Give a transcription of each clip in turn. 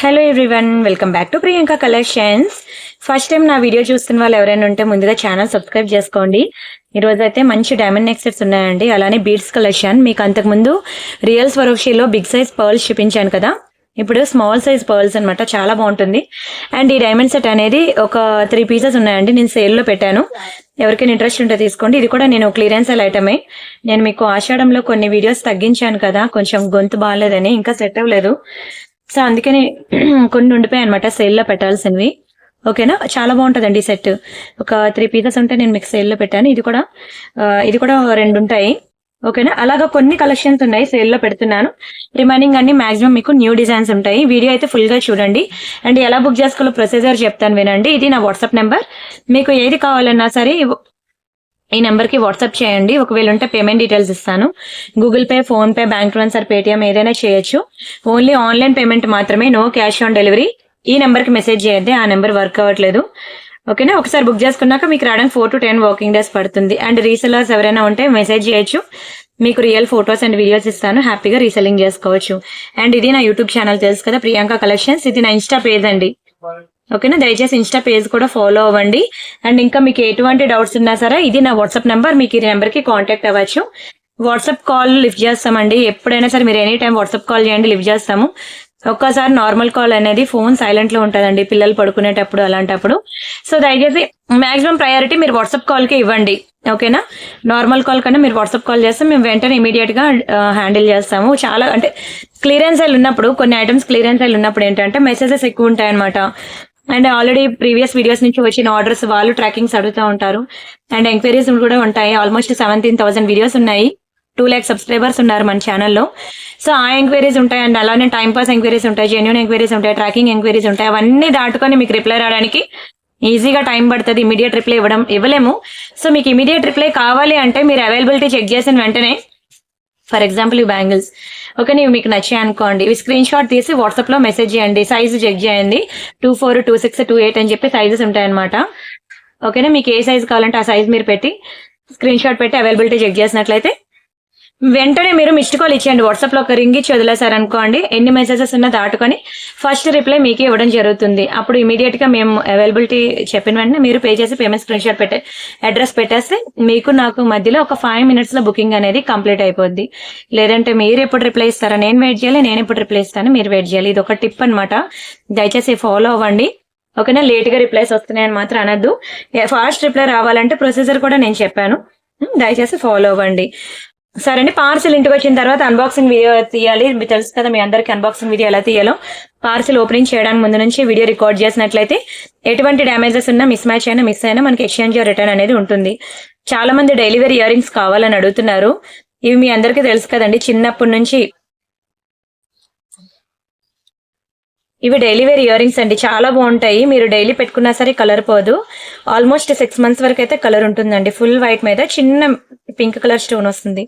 Hello everyone, welcome back to Priyanka collections. First time నా video చూస్తున్న వాళ్ళు ఎవరైనా ఉంటే ముందుగా ఛానల్ సబ్స్క్రైబ్ చేసుకోండి. ఈ రోజు అయితే మంచి డైమండ్ నెక్ సెట్స్ ఉన్నాయండి, అలానే బీడ్స్ కలెక్షన్. మీకు అంతకుముందు రియల్ స్వరూషిలో బిగ్ సైజ్ పర్ల్స్ చూపించాను కదా, ఇప్పుడు స్మాల్ సైజ్ పర్ల్స్ అనమాట, చాలా బాగుంటుంది. అండ్ ఈ డైమండ్ సెట్ అనేది ఒక 3 పీసెస్ ఉన్నాయండి, నేను సేల్లో పెట్టాను. ఎవరికైనా ఇంట్రెస్ట్ ఉంటే తీసుకోండి. ఇది కూడా నేను క్లియరెన్స్ ఐటమే. నేను మీకు ఆషాఢంలో కొన్ని వీడియోస్ తగ్గించాను కదా, కొంచెం గొంతు బాగాలేదని, ఇంకా సెట్ అవ్వలేదు. సో అందుకని కొన్ని ఉండిపోయాయి అనమాట సేల్లో పెట్టాల్సినవి. ఓకేనా, చాలా బాగుంటుందండి సెట్. ఒక 3 పీసెస్ ఉంటే నేను మీకు సేల్లో పెట్టాను. ఇది కూడా 2 ఉంటాయి. ఓకేనా, అలాగా కొన్ని కలెక్షన్స్ ఉన్నాయి సేల్లో పెడుతున్నాను. రిమైనింగ్ అన్ని మాక్సిమం మీకు న్యూ డిజైన్స్ ఉంటాయి. వీడియో అయితే ఫుల్ గా చూడండి. అండ్ ఎలా బుక్ చేసుకోవాలో ప్రొసీజర్ చెప్తాను వినండి. ఇది నా వాట్సాప్ నెంబర్. మీకు ఏది కావాలన్నా సరే ఈ నెంబర్కి వాట్సాప్ చేయండి. ఒకవేళ ఉంటే పేమెంట్ డీటెయిల్స్ ఇస్తాను. Google pay, phone pay, bank transfer, Paytm ఏదైనా చేయొచ్చు. ఓన్లీ ఆన్లైన్ పేమెంట్ మాత్రమే, నో క్యాష్ ఆన్ డెలివరీ. ఈ నెంబర్కి మెసేజ్ చేయొద్దు, ఆ నెంబర్ వర్క్ అవ్వట్లేదు. ఓకేనా, ఒకసారి బుక్ చేసుకున్నాక మీకు రావడానికి 4 to 10 వర్కింగ్ డేస్ పడుతుంది. అండ్ రీసెలర్స్ ఎవరైనా ఉంటే మెసేజ్ చేయొచ్చు, మీకు రియల్ ఫొటోస్ అండ్ వీడియోస్ ఇస్తాను, హ్యాపీగా రీసెల్లింగ్ చేసుకోవచ్చు. అండ్ ఇది నా యూట్యూబ్ ఛానల్ తెలుసు కదా, ప్రియాంక కలెక్షన్స్. ఇది నా ఇన్స్టా పేజ్ అండి. ఓకేనా, దయచేసి ఇన్స్టా పేజ్ కూడా ఫాలో అవ్వండి. అండ్ ఇంకా మీకు ఎటువంటి డౌట్స్ ఉన్నా సరే ఇది నా వాట్సాప్ నెంబర్, మీకు ఈ నెంబర్కి కాంటాక్ట్ అవ్వచ్చు. వాట్సాప్ కాల్ లిఫ్ట్ చేస్తామండి, ఎప్పుడైనా సరే మీరు ఎనీ టైం వాట్సాప్ కాల్ చేయండి, లిఫ్ట్ చేస్తాము. ఒక్కసారి నార్మల్ కాల్ అనేది ఫోన్ సైలెంట్ లో ఉంటుందండి, పిల్లలు పడుకునేటప్పుడు అలాంటప్పుడు. సో దయచేసి మాక్సిమం ప్రయారిటీ మీరు వాట్సాప్ కాల్కి ఇవ్వండి. ఓకేనా, నార్మల్ కాల్ కన్నా మీరు వాట్సాప్ కాల్ చేస్తే మేము వెంటనే ఇమీడియట్ గా హ్యాండిల్ చేస్తాము. చాలా అంటే క్లియరెన్స్ అయిల్ ఉన్నప్పుడు, కొన్ని ఐటమ్స్ క్లియరెన్స్ అయిల్ ఉన్నప్పుడు ఏంటంటే మెసేజెస్ ఎక్కువ ఉంటాయి అనమాట. అండ్ ఆల్రెడీ ప్రీవియస్ వీడియోస్ నుంచి వచ్చిన ఆర్డర్స్ వాళ్ళు ట్రాకింగ్స్ అడుగుతూ ఉంటారు. అండ్ ఎంక్వైరీస్ కూడా ఉంటాయి. ఆల్మోస్ట్ 17,000 వీడియోస్ ఉన్నాయి. 2 lakh సబ్స్క్రైబర్స్ ఉన్నారు మన ఛానల్లో. సో ఆ ఎంక్వైరీస్ ఉంటాయి. అండ్ అలానే టైం పాస్ ఎంక్వైరీస్ ఉంటాయి, జెన్యూన్ ఎంక్వైరీస్ ఉంటాయి, ట్రాకింగ్ ఎంక్వైరీస్ ఉంటాయి. అవన్నీ దాటుకొని మీకు రిప్లై రావడానికి ఈజీగా టైం పడుతుంది. ఇమీడియట్ రిప్లై ఇవ్వలేము. సో మీకు ఇమీడియట్ రిప్లై కావాలి అంటే మీరు అవైలబిలిటీ చెక్ చేసిన వెంటనే, ఫర్ ఎగ్జాంపుల్ ఈ బ్యాంగిల్స్ ఓకే, ఇవి మీకు నచ్చాయి అనుకోండి, ఇవి స్క్రీన్ షాట్ తీసి వాట్సాప్ లో మెసేజ్ చేయండి, సైజు చెక్ చేయండి. 24, 26, 28 అని చెప్పి సైజెస్ ఉంటాయన్నమాట. ఓకేనా, మీకు ఏ సైజ్ కావాలంటే ఆ సైజ్ మీరు పెట్టి స్క్రీన్ షాట్ పెట్టి అవైలబిలిటీ చెక్ చేసినట్లయితే వెంటనే మీరు మిస్డ్ కాల్ ఇచ్చేయండి. వాట్సాప్ లో ఒక రింగ్ ఇచ్చి వదిలేసారనుకోండి, ఎన్ని మెసేజెస్ ఉన్నా దాటుకొని ఫస్ట్ రిప్లై మీకే ఇవ్వడం జరుగుతుంది. అప్పుడు ఇమీడియట్ గా మేము అవైలబిలిటీ చెప్పిన వెంటనే మీరు పే చేసి పేమెంట్ స్క్రీన్ షాట్ అడ్రస్ పెట్టేస్తే మీకు నాకు మధ్యలో ఒక 5 minutes లో బుకింగ్ అనేది కంప్లీట్ అయిపోద్ది. లేదంటే మీరు ఎప్పుడు రిప్లై ఇస్తారా, నేను వెయిట్ చేయాలి, నేను ఎప్పుడు రిప్లై ఇస్తాను మీరు వెయిట్ చేయాలి. ఇది ఒక టిప్ అనమాట, దయచేసి ఫాలో అవ్వండి. ఓకేనా, లేట్ గా రిప్లైస్ వస్తున్నాయని మాత్రం అనద్దు. ఫాస్ట్ రిప్లై రావాలంటే ప్రొసీజర్ కూడా నేను చెప్పాను, దయచేసి ఫాలో అవ్వండి. సరే అండి, పార్సిల్ ఇంటికి వచ్చిన తర్వాత అన్బాక్సింగ్ వీడియో తీయాలి. మీకు తెలుసు కదా మీ అందరికి అన్బాక్సింగ్ వీడియో ఎలా తీయాలో. పార్సిల్ ఓపెనింగ్ చేయడానికి ముందు నుంచి వీడియో రికార్డ్ చేసినట్లయితే ఎటువంటి డ్యామేజెస్ ఉన్నా, మిస్ మ్యాచ్ అయినా మిస్ అయినా మనకి ఎక్స్చేంజ్ రిటర్న్ అనేది ఉంటుంది. చాలా మంది డెలివరీ ఇయర్ రింగ్స్ కావాలని అడుగుతున్నారు. ఇవి మీ అందరికీ తెలుసు కదండి, చిన్నప్పటి నుంచి ఇవి డెలివరీ ఇయర్ రింగ్స్ అండి, చాలా బాగుంటాయి. మీరు డైలీ పెట్టుకున్నా సరే కలర్ పోదు. ఆల్మోస్ట్ 6 months వరకు అయితే కలర్ ఉంటుందండి. ఫుల్ వైట్ మీద చిన్న పింక్ కలర్ స్టోన్ వస్తుంది.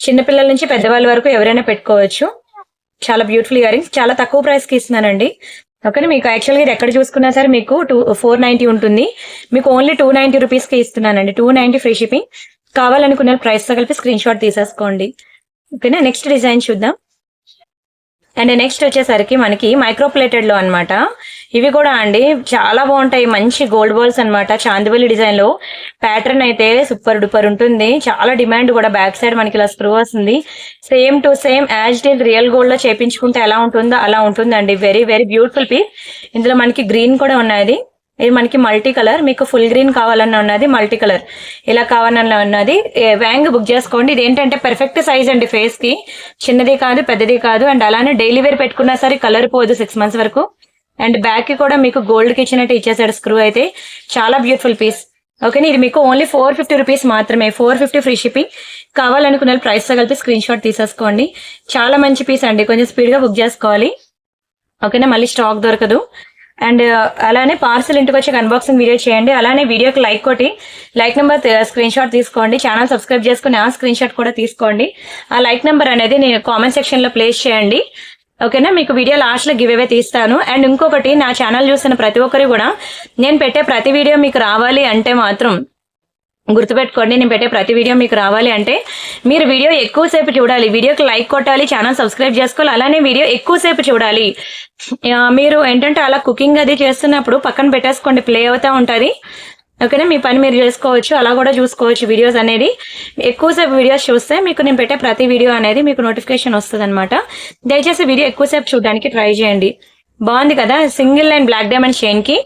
చిన్నపిల్లల నుంచి పెద్దవాళ్ళ వరకు ఎవరైనా పెట్టుకోవచ్చు. చాలా బ్యూటిఫుల్ ఇయర్ రింగ్స్, చాలా తక్కువ ప్రైస్ కి ఇస్తున్నానండి. ఓకే, మీకు యాక్చువల్గా ఇది ఎక్కడ చూసుకున్నా సరే మీకు 490 ఉంటుంది, మీకు ఓన్లీ 290 రూపీస్ కి ఇస్తున్నానండి. 290 ఫ్రీ షిప్పింగ్. కావాలనుకున్న ప్రైస్ తో కలిపి స్క్రీన్ షాట్ తీసేసుకోండి. ఓకేనా, నెక్స్ట్ డిజైన్ చూద్దాం. అండ్ నెక్స్ట్ వచ్చేసరికి మనకి మైక్రోప్లేటెడ్ లో అనమాట. ఇవి కూడా అండి చాలా బాగుంటాయి, మంచి గోల్డ్ బాల్స్ అనమాట. చాందివల్లి డిజైన్ లో ప్యాటర్న్ అయితే సూపర్ డూపర్ ఉంటుంది, చాలా డిమాండ్ కూడా. బ్యాక్ సైడ్ మనకి ఇలా స్క్రూ వస్తుంది, same to same as it is real gold లో చేపించుకుంటే ఎలా ఉంటుందో అలా ఉంటుందండి. Very very beautiful piece. ఇందులో మనకి గ్రీన్ కూడా ఉన్నది, ఇది మనకి మల్టీ కలర్. మీకు ఫుల్ గ్రీన్ కావాలన్నా ఉన్నది, మల్టీ కలర్ ఇలా కావాలన్నా ఉన్నది. వ్యాంగ్ బుక్ చేసుకోండి. ఇది ఏంటంటే పర్ఫెక్ట్ సైజ్ అండి, ఫేస్ కి చిన్నది కాదు పెద్దది కాదు. అండ్ అలానే డైలీ వేర్ పెట్టుకున్నా సరే కలర్ పోదు 6 months వరకు. అండ్ బ్యాక్ కి కూడా మీకు గోల్డ్ కి ఇచ్చినట్టు ఇచ్చేసాడు స్క్రూ అయితే, చాలా బ్యూటిఫుల్ పీస్. ఓకేనా, ఇది మీకు ఓన్లీ 450 రూపీస్ మాత్రమే, 450 ఫ్రీ షిప్పింగ్. కావాలనుకున్న ప్రైస్ తో కలిపి స్క్రీన్ షాట్ తీసేసుకోండి. చాలా మంచి పీస్ అండి, కొంచెం స్పీడ్ గా బుక్ చేసుకోవాలి. ఓకేనా, మళ్ళీ స్టాక్ దొరకదు. అండ్ అలానే పార్సల్ ఇంటికి వచ్చి అన్బాక్సింగ్ వీడియో చేయండి. అలానే వీడియోకి లైక్ కొట్టి లైక్ నెంబర్ స్క్రీన్ షాట్ తీసుకోండి. ఛానల్ సబ్స్క్రైబ్ చేసుకుని ఆ స్క్రీన్ షాట్ కూడా తీసుకోండి. ఆ లైక్ నెంబర్ అనేది నేను కామెంట్ సెక్షన్ లో ప్లేస్ చేయండి. ఓకేనా, మీకు వీడియో లాస్ట్ లో గివ్ అవే తీస్తాను. అండ్ ఇంకొకటి, నా ఛానల్ చూస్తున్న ప్రతి ఒక్కరు కూడా నేను పెట్టే ప్రతి వీడియో మీకు రావాలి అంటే మాత్రం గుర్తుపెట్టుకోండి, నేను పెట్టే ప్రతి వీడియో మీకు రావాలి అంటే మీరు వీడియో ఎక్కువసేపు చూడాలి, వీడియోకి లైక్ కొట్టాలి, ఛానల్ సబ్స్క్రైబ్ చేసుకోవాలి, అలానే వీడియో ఎక్కువసేపు చూడాలి. మీరు ఏంటంటే అలా కుకింగ్ అది చేస్తున్నప్పుడు పక్కన పెట్టేసుకోండి, ప్లే అవుతా ఉంటుంది. ఓకేనా, మీ పని మీరు చేసుకోవచ్చు, అలా కూడా చూసుకోవచ్చు. వీడియోస్ అనేది ఎక్కువసేపు వీడియోస్ చూస్తే మీకు నేను పెట్టే ప్రతి వీడియో అనేది మీకు నోటిఫికేషన్ వస్తుంది అనమాట. దయచేసి వీడియో ఎక్కువసేపు చూడడానికి ట్రై చేయండి. బాగుంది కదా, single line black diamond chain కి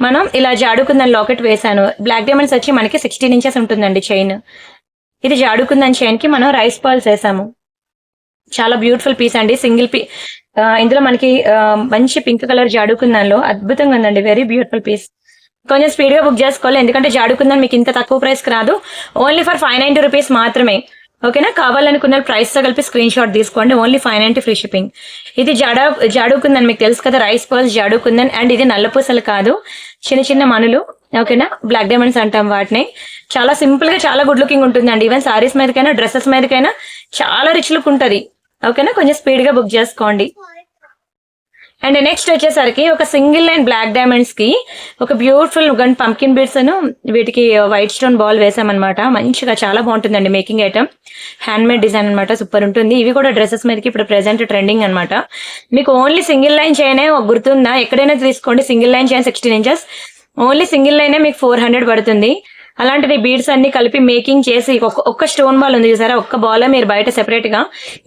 మనం ఇలా జాడుకుందని లాకెట్ వేసాను. బ్లాక్ డైమండ్స్ వచ్చి మనకి 16 ఇంచెస్ ఉంటుందండి చైన్. ఇది జాడుకుందని చైన్ కి మనం రైస్ పర్ల్స్ వేసాము. చాలా బ్యూటిఫుల్ పీస్ అండి, సింగిల్ ఇందులో మనకి మంచి పింక్ కలర్ జాడుకుందాన్లో అద్భుతంగా ఉందండి, వెరీ బ్యూటిఫుల్ పీస్. కొంచెం స్పీడ్ గా బుక్ చేసుకోవాలి, ఎందుకంటే జాడుకుందని మీకు ఇంత తక్కువ ప్రైస్ కి రాదు. ఓన్లీ ఫర్ 590 రూపీస్ మాత్రమే. ఓకేనా, కావాలనుకున్న ప్రైస్ తో కలిపి స్క్రీన్ షాట్ తీసుకోండి. Only 590 free shipping. ఇది జాడుకుందని మీకు తెలుసు కదా, రైస్ పర్ల్స్ జాడుకుందని. అండ్ ఇది నల్లపూసలు కాదు, చిన్న చిన్న మనులు. ఓకేనా, బ్లాక్ డైమండ్స్ అంటాం వాటిని. చాలా సింపుల్ గా చాలా గుడ్ లుకింగ్ ఉంటుందండి. ఈవెన్ సారీస్ మీదకైనా డ్రెస్సెస్ మీదకైనా చాలా రిచ్ లుక్ ఉంటుంది. ఓకేనా, కొంచెం స్పీడ్ గా బుక్ చేసుకోండి. అండ్ నెక్స్ట్ వచ్చేసరికి ఒక సింగిల్ లైన్ బ్లాక్ డైమండ్స్ కి ఒక బ్యూటిఫుల్ పంకిన్ బీడ్స్ అను వీటికి వైట్ స్టోన్ బాల్ వేసామన్నమాట. మంచిగా చాలా బాగుంటుందండి making item, hand made design అనమాట, సూపర్ ఉంటుంది. ఇవి కూడా డ్రెస్సెస్ మీదకి ఇప్పుడు ప్రెసెంట్ ట్రెండింగ్ అనమాట. మీకు ఓన్లీ సింగిల్ లైన్ చైనే గుర్తుందా, ఎక్కడైనా తీసుకోండి. Single line chain 16 inches, only single లైనే మీకు 400 పడుతుంది. అలాంటిది బీడ్స్ అన్ని కలిపి మేకింగ్ చేసి ఒక్క స్టోన్ బాల్ ఉంది చూసారా, ఒక్క బాల్ మీరు బయట సెపరేట్ గా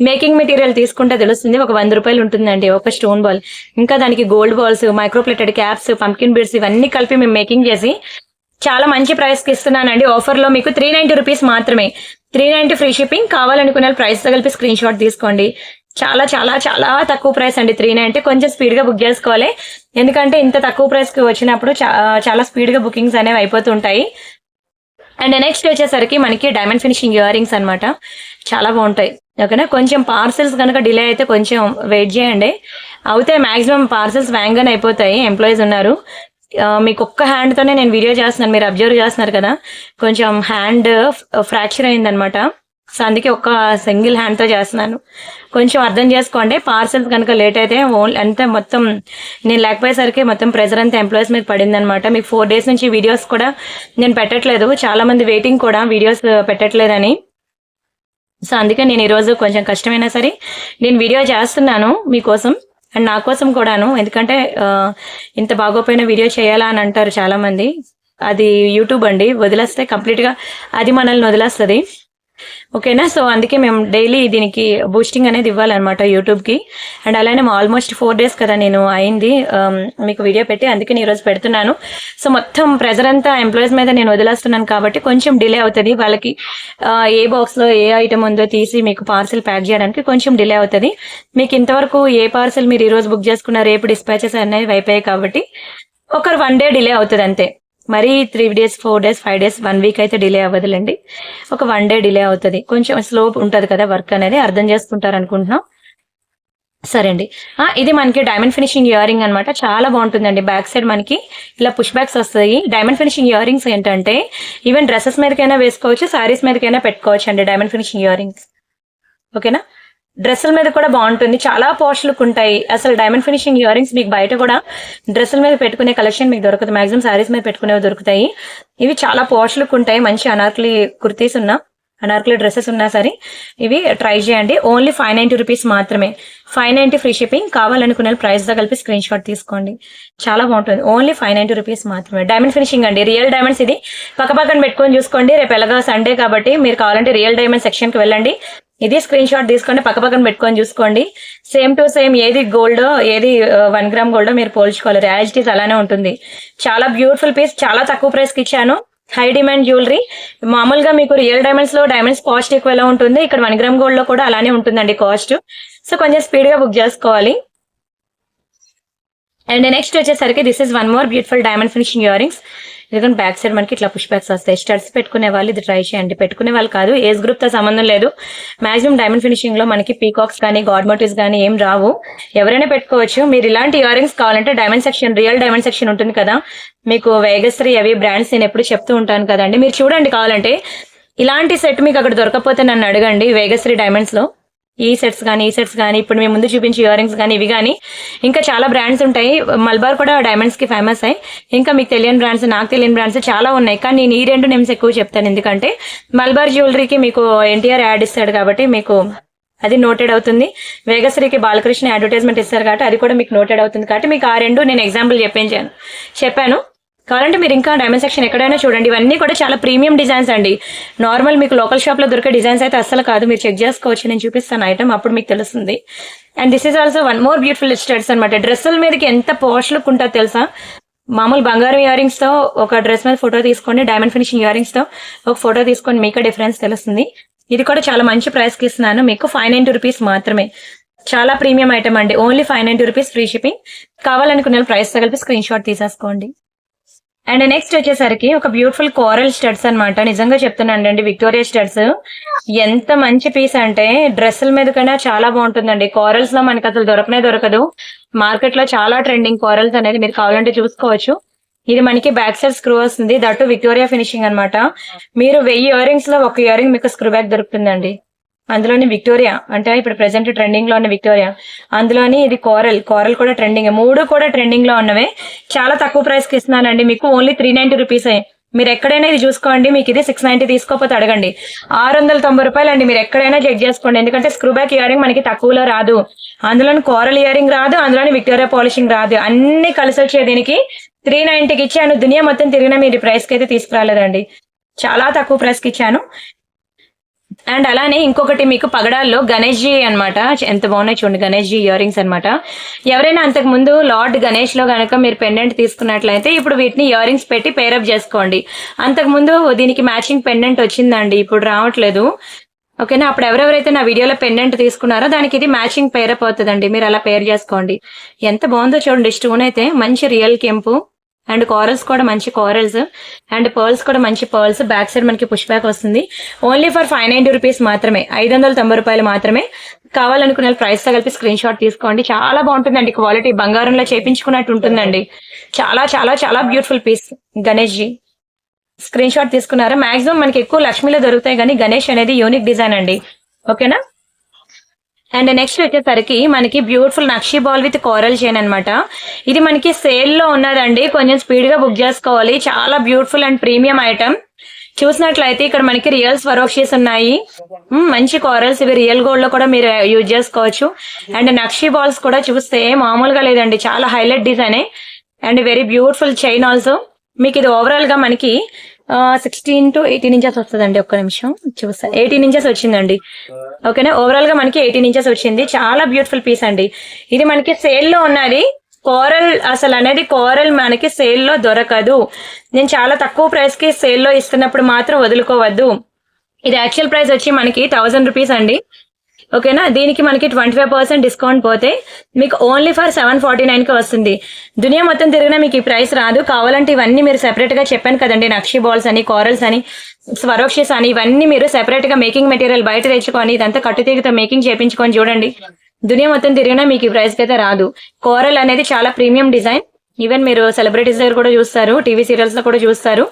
మేకింగ్ మెటీరియల్ తీసుకుంటే తెలుస్తుంది, ఒక 100 రూపాయలు ఉంటుందండి ఒక స్టోన్ బాల్. ఇంకా దానికి gold balls, microplated caps, pumpkin beads ఇవన్నీ కలిపి మేము మేకింగ్ చేసి చాలా మంచి ప్రైస్ కి ఇస్తున్నానండి. ఆఫర్ లో మీకు 390 రూపీస్ మాత్రమే, 390 ఫ్రీ షిప్పింగ్. కావాలనుకునే ప్రైస్ తో కలిపి స్క్రీన్ షాట్ తీసుకోండి. చాలా చాలా చాలా తక్కువ ప్రైస్ అండి, 390. కొంచెం స్పీడ్ గా బుక్ చేసుకోవాలి, ఎందుకంటే ఇంత తక్కువ ప్రైస్ కి వచ్చినప్పుడు చాలా స్పీడ్ గా బుకింగ్స్ అనేవి అయిపోతుంటాయి. అండ్ నెక్స్ట్ వచ్చేసరికి మనకి డైమండ్ ఫినిషింగ్ ఇయర్ రింగ్స్ అనమాట, చాలా బాగుంటాయి. ఓకేనా, కొంచెం పార్సెల్స్ కనుక డిలే అయితే కొంచెం వెయిట్ చేయండి, అవుతే మాక్సిమం పార్సెల్స్ వ్యాంగానే అయిపోతాయి. ఎంప్లాయీస్ ఉన్నారు, మీకు ఒక్క హ్యాండ్ తోనే నేను వీడియో చేస్తున్నాను, మీరు అబ్జర్వ్ చేస్తున్నారు కదా, కొంచెం హ్యాండ్ ఫ్రాక్చర్ అయిందనమాట. సో అందుకే ఒక్క సింగిల్ హ్యాండ్ తో చేస్తున్నాను, కొంచెం అర్థం చేసుకోండి. పార్సెల్స్ కనుక లేట్ అయితే అంతా మొత్తం నేను లేకపోయేసరికి మొత్తం ప్రెజర్ అంతా ఎంప్లాయీస్ మీద పడింది అనమాట. మీకు 4 డేస్ నుంచి వీడియోస్ కూడా నేను పెట్టట్లేదు, చాలా మంది వెయిటింగ్ కూడా వీడియోస్ పెట్టట్లేదని. సో అందుకే నేను ఈరోజు కొంచెం కష్టమైనా సరే నేను వీడియో చేస్తున్నాను మీకోసం అండ్ నా కోసం కూడాను, ఎందుకంటే ఇంత బాగోపోయిన వీడియో చేయాలా అని అంటారు చాలా మంది. అది యూట్యూబ్ అండి, వదిలేస్తే కంప్లీట్ గా అది మనల్ని వదిలేస్తుంది. ఓకేనా, సో అందుకే మేము డైలీ దీనికి బూస్టింగ్ అనేది ఇవ్వాలన్నమాట యూట్యూబ్ కి. అండ్ అలానే ఆల్మోస్ట్ 4 డేస్ కదా నేను అయింది మీకు వీడియో పెట్టి, అందుకే నేను ఈరోజు పెడుతున్నాను. సో మొత్తం ప్రెజర్ అంతా ఎంప్లాయీస్ మీద నేను వదిలేస్తున్నాను కాబట్టి కొంచెం డిలే అవుతుంది. వాళ్ళకి ఏ బాక్స్ లో ఏ ఐటమ్ ఉందో తీసి మీకు పార్సిల్ ప్యాక్ చేయడానికి కొంచెం డిలే అవుతుంది. మీకు ఇంతవరకు ఏ పార్సిల్ మీరు ఈ రోజు బుక్ చేసుకున్న రేపు డిస్పాచెస్ అనేవి అయిపోయాయి కాబట్టి ఒక 1 డే డిలే అవుతుంది అంతే. మరి 3 డేస్ 4 డేస్ 5 డేస్ 1 వీక్ అయితే డిలే అవ్వదులేండి, ఒక 1 డే డిలే అవుతుంది. కొంచెం స్లో ఉంటుంది కదా వర్క్ అనేది, అర్థం చేసుకుంటారు అనుకుంటున్నాం. సరే అండి, ఇది మనకి డైమండ్ ఫినిషింగ్ ఇయర్ రింగ్ అనమాట, చాలా బాగుంటుందండి. బ్యాక్ సైడ్ మనకి ఇలా పుష్ బ్యాక్స్ వస్తాయి. డైమండ్ ఫినిషింగ్ ఇయర్ రింగ్స్ ఏంటంటే ఈవెన్ డ్రెస్సెస్ మీదకైనా వేసుకోవచ్చు, సారీస్ మీదకైనా పెట్టుకోవచ్చు అండి డైమండ్ ఫినిషింగ్ ఇయర్ రింగ్స్. ఓకేనా, డ్రెస్సుల మీద కూడా బాగుంటుంది, చాలా పాష్ లుక్ ఉంటాయి. అసలు డైమండ్ ఫినిషింగ్ ఇయర్ రింగ్స్ మీకు బయట కూడా డ్రెస్సుల మీద పెట్టుకునే కలెక్షన్ మీకు దొరకదు, మాక్సిమం సారీస్ మీద పెట్టుకునేవి దొరుకుతాయి. ఇవి చాలా పాష్ లుక్ ఉంటాయి, మంచి అనార్కలి కుర్తీస్ ఉన్నా అనార్కలి డ్రెస్సెస్ ఉన్నా సరే ఇవి ట్రై చేయండి. ఓన్లీ 590 రూపీస్ మాత్రమే, 590 ఫ్రీ షిప్పింగ్. కావాలనుకునే ప్రైస్ తో కలిపి స్క్రీన్ షాట్ తీసుకోండి, చాలా బాగుంటుంది. ఓన్లీ 590 రూపీస్ మాత్రమే. డైమండ్ ఫినిషింగ్ అండి, రియల్ డైమండ్స్. ఇది పక్కన పెట్టుకొని చూసుకోండి, రేపు ఎలాగో సండే కాబట్టి మీరు కావాలంటే రియల్ డైమండ్ సెక్షన్ కి వెళ్ళండి, ఇది స్క్రీన్ షాట్ తీసుకోండి, పక్కన పెట్టుకొని చూసుకోండి. సేమ్ టు సేమ్ ఏది గోల్డ్ ఏది 1 గ్రామ్ గోల్డ్ మీరు పోల్చుకోవాలి, యాజ్ ఇట్ ఈస్ అలానే ఉంటుంది. చాలా బ్యూటిఫుల్ పీస్, చాలా తక్కువ ప్రైస్ కి ఇచ్చాను. High demand jewellery. మామూలుగా మీకు రియల్ డైమండ్స్ లో డైమండ్స్ కాస్ట్ ఎక్కువ ఎలా ఉంటుంది, ఇక్కడ 1 గ్రామ్ గోల్డ్ లో కూడా అలానే ఉంటుందండి కాస్ట్. సో కొంచెం స్పీడ్ గా బుక్ చేసుకోవాలి. అండ్ నెక్స్ట్ వచ్చేసరికి this is one more beautiful diamond finishing ear rings. ఎందుకంటే బ్యాక్ సైడ్ మనకి ఇట్లా పుష్ బ్యాక్స్ వస్తాయి. స్టడ్స్ పెట్టుకునే వాళ్ళు ఇది ట్రై చేయండి, పెట్టుకునే వాళ్ళు కాదు, ఏజ్ గ్రూప్ తో సంబంధం లేదు. మాక్సిమం డైమండ్ ఫినిషింగ్ లో మనకి పీకాక్స్ కానీ గాడ్ మోటివ్స్ కానీ ఏం రావు, ఎవరైనా పెట్టుకోవచ్చు. మీరు ఇలాంటి ఇయర్ రింగ్స్ కావాలంటే diamond section, real diamond section ఉంటుంది కదా మీకు, వేగశ్రీ అవి బ్రాండ్స్ నేను ఎప్పుడు చెప్తూ ఉంటాను కదండి, మీరు చూడండి. కావాలంటే ఇలాంటి సెట్ మీకు అక్కడ దొరకకపోతే నన్ను అడగండి, వేగశ్రీ డైమండ్స్ లో ఈ సెట్స్ కానీ ఇప్పుడు మేము ముందు చూపించే ఇయర్ రింగ్స్ కానీ ఇవి కానీ ఇంకా చాలా బ్రాండ్స్ ఉంటాయి. మల్బార్ కూడా డైమండ్స్ కి ఫేమస్ అయ్యి ఇంకా మీకు తెలియని బ్రాండ్స్, నాకు తెలియని బ్రాండ్స్ చాలా ఉన్నాయి. కానీ నేను ఈ 2 నేమ్స్ ఎక్కువ చెప్తాను, ఎందుకంటే మల్బార్ జ్యువెలరీకి మీకు ఎన్టీఆర్ యాడ్ ఇస్తాడు కాబట్టి మీకు అది నోటెడ్ అవుతుంది. వేగశ్రీకి బాలకృష్ణ అడ్వర్టైజ్మెంట్ ఇస్తారు కాబట్టి అది కూడా మీకు నోటెడ్ అవుతుంది. కాబట్టి మీకు ఆ 2 నేను ఎగ్జాంపుల్ చెప్పాను. కావాలంటే మీరు ఇంకా డైమండ్ సెక్షన్ ఎక్కడైనా చూడండి. ఇవన్నీ కూడా చాలా ప్రీమియం డిజైన్స్ అండి. నార్మల్ మీకు లోకల్ షాప్ లో దొరికే డిజైన్స్ అయితే అస్సలు కాదు. మీరు చెక్ చేసుకోవచ్చు, నేను చూపిస్తాను ఐటమ్, అప్పుడు మీకు తెలుస్తుంది. And this is also one more beautiful studs అనమాట. డ్రెస్సుల మీదకి ఎంత పోష్ లుక్ ఉంటుందో తెలుసా. మామూలు బంగారం ఇయర్ రింగ్స్ తో ఒక డ్రెస్ మీద ఫోటో తీసుకోండి, డైమండ్ ఫినిషింగ్ ఇయర్ రింగ్స్ తో ఒక ఫోటో తీసుకోండి, మీకు డిఫరెన్స్ తెలుస్తుంది. ఇది కూడా చాలా మంచి ప్రైస్ కి ఇస్తున్నాను మీకు, 590 రూపీస్ మాత్రమే. చాలా ప్రీమియం ఐటమ్ అండి. Only 590 rupees free shipping. కావాలనుకున్న ప్రైస్ తో కలిపి స్క్రీన్ షాట్ తీసేసుకోండి. అండ్ నెక్స్ట్ వచ్చేసరికి ఒక బ్యూటిఫుల్ కోరల్ స్టడ్స్ అనమాట. నిజంగా చెప్తున్నానండి, విక్టోరియా స్టడ్స్ ఎంత మంచి పీస్ అంటే డ్రెస్సుల మీద కన్నా చాలా బాగుంటుందండి. కోరల్స్ లో మనకి అసలు దొరకదు. మార్కెట్ లో చాలా ట్రెండింగ్ కోరల్స్ అనేది, మీరు కావాలంటే చూసుకోవచ్చు. ఇది మనకి బ్యాక్ సైడ్ స్క్రూ వస్తుంది, దట్టు విక్టోరియా ఫినిషింగ్ అనమాట. మీరు 1000 ఇయర్ రింగ్స్ లో ఒక ఇయర్ రింగ్ మీకు స్క్రూ బ్యాక్ దొరుకుతుందండి. అందులోని విక్టోరియా అంటే ఇప్పుడు ప్రెసెంట్ ట్రెండింగ్ లో ఉన్న విక్టోరియా, అందులోని ఇది కోరల్ కూడా ట్రెండింగ్. 3 కూడా ట్రెండింగ్ లో ఉన్నవే. చాలా తక్కువ ప్రైస్ కి ఇస్తున్నానండి మీకు, ఓన్లీ 390 రూపీస్. మీరు ఎక్కడైనా ఇది చూసుకోండి, మీకు ఇది 690 తీసుకోకపోతే అడగండి. 690 రూపాయలు అండి. మీరు ఎక్కడైనా చెక్ చేసుకోండి, ఎందుకంటే స్క్రూ బ్యాక్ ఇయర్ రింగ్ మనకి తక్కువలో రాదు. అందులోని కోరల్ ఇయర్ రింగ్ రాదు, అందులోని విక్టోరియా పాలిషింగ్ రాదు. అన్ని కలిసి వచ్చే దీనికి 390కి ఇచ్చాను. దునియా మొత్తం తిరిగినా మీరు ప్రైస్ కి అయితే తీసుకురాలేదండి. చాలా తక్కువ ప్రైస్ కి ఇచ్చాను. అండ్ అలానే ఇంకొకటి మీకు పగడాల్లో గణేష్ జీ అనమాట. ఎంత బాగున్నాయి చూడండి, గణేష్ జీ ఇయర్ రింగ్స్ అనమాట. ఎవరైనా అంతకు ముందు లార్డ్ గణేష్ లో గనక మీరు పెండెంట్ తీసుకున్నట్లయితే ఇప్పుడు వీటిని ఇయర్ రింగ్స్ పెట్టి పేరప్ చేసుకోండి. అంతకు ముందు దీనికి మ్యాచింగ్ పెండెంట్ వచ్చిందండి, ఇప్పుడు రావట్లేదు. ఓకేనా, అప్పుడు ఎవరెవరైతే నా వీడియోలో పెండెంట్ తీసుకున్నారో దానికి ఇది మ్యాచింగ్ పేరప్ అవుతుందండి. మీరు అలా పేర్ చేసుకోండి. ఎంత బాగుందో చూడండి. స్టోన్ అయితే మంచి రియల్ కెంపు, అండ్ కోరల్స్ కూడా మంచి కోరల్స్, అండ్ పర్ల్స్ కూడా మంచి పర్ల్స్. బ్యాక్ సైడ్ మనకి పుష్ బ్యాక్ వస్తుంది. ఓన్లీ ఫర్ 590 రూపీస్ మాత్రమే, 590 రూపాయలు మాత్రమే. కావాలనుకునే ప్రైస్ తో కలిపి స్క్రీన్ షాట్ తీసుకోండి. చాలా బాగుంటుందండి, క్వాలిటీ బంగారంలో చేపించుకున్నట్టు ఉంటుందండి. చాలా చాలా చాలా beautiful piece Ganesh ji. Screen shot తీసుకున్నారా? మాక్సిమం మనకి ఎక్కువ లక్ష్మీలో దొరుకుతాయి, కానీ గణేష్ అనేది యూనిక్ డిజైన్ అండి. ఓకేనా. అండ్ నెక్స్ట్ వచ్చేసరికి మనకి beautiful nakshi ball with coral chain అనమాట. ఇది మనకి సేల్ లో ఉన్నదండి, కొంచెం స్పీడ్ గా బుక్ చేసుకోవాలి. చాలా బ్యూటిఫుల్ అండ్ ప్రీమియం ఐటమ్. చూసినట్లయితే ఇక్కడ మనకి రియల్ స్వరోక్షీస్ ఉన్నాయి, మంచి కోరల్స్. ఇవి రియల్ గోల్డ్ లో కూడా మీరు యూజ్ చేసుకోవచ్చు. అండ్ నక్షీ బాల్స్ కూడా చూస్తే మామూలుగా లేదండి, చాలా highlight design and very beautiful chain also. మీకు ఇది ఓవరాల్ గా మనకి 16 to 18 ఇంచెస్ వస్తుందండి. ఒక్క నిమిషం చూస్తా, 18 ఇంచెస్ వచ్చిందండి. ఓకేనా, ఓవరాల్ గా మనకి 18 ఇంచెస్ వచ్చింది. చాలా బ్యూటిఫుల్ పీస్ అండి. ఇది మనకి సేల్ లో ఉన్నది. కోరల్ అసలు అనేది కోరల్ మనకి సేల్ లో దొరకదు. నేను చాలా తక్కువ ప్రైస్ కి సేల్ లో ఇస్తున్నప్పుడు మాత్రం వదులుకోవద్దు. ఇది యాక్చువల్ ప్రైస్ వచ్చి మనకి 1000 రూపీస్ అండి. ఓకేనా, దీనికి మనకి 25% డిస్కౌంట్ పోతే మీకు ఓన్లీ ఫర్ 749 కి వస్తుంది. దునియా మొత్తం తిరిగినా మీకు ఈ ప్రైస్ రాదు. కావాలంటే ఇవన్నీ మీరు సెపరేట్ గా చెప్పాను కదండి, నక్షీ బాల్స్ అని, కోరల్స్ అని, స్వరోక్షిస్ అని, ఇవన్నీ మీరు సెపరేట్ గా మేకింగ్ మెటీరియల్ బయట తెచ్చుకొని ఇదంతా కట్టుతీగతో మేకింగ్ చేయించుకొని చూడండి. దునియా మొత్తం తిరిగినా మీకు ఈ ప్రైస్ కి అయితే రాదు. కోరల్ అనేది చాలా ప్రీమియం డిజైన్. ఈవెన్ మీరు సెలబ్రిటీస్ దగ్గర కూడా చూస్తారు, టీవీ సీరియల్స్ లో కూడా చూస్తారు.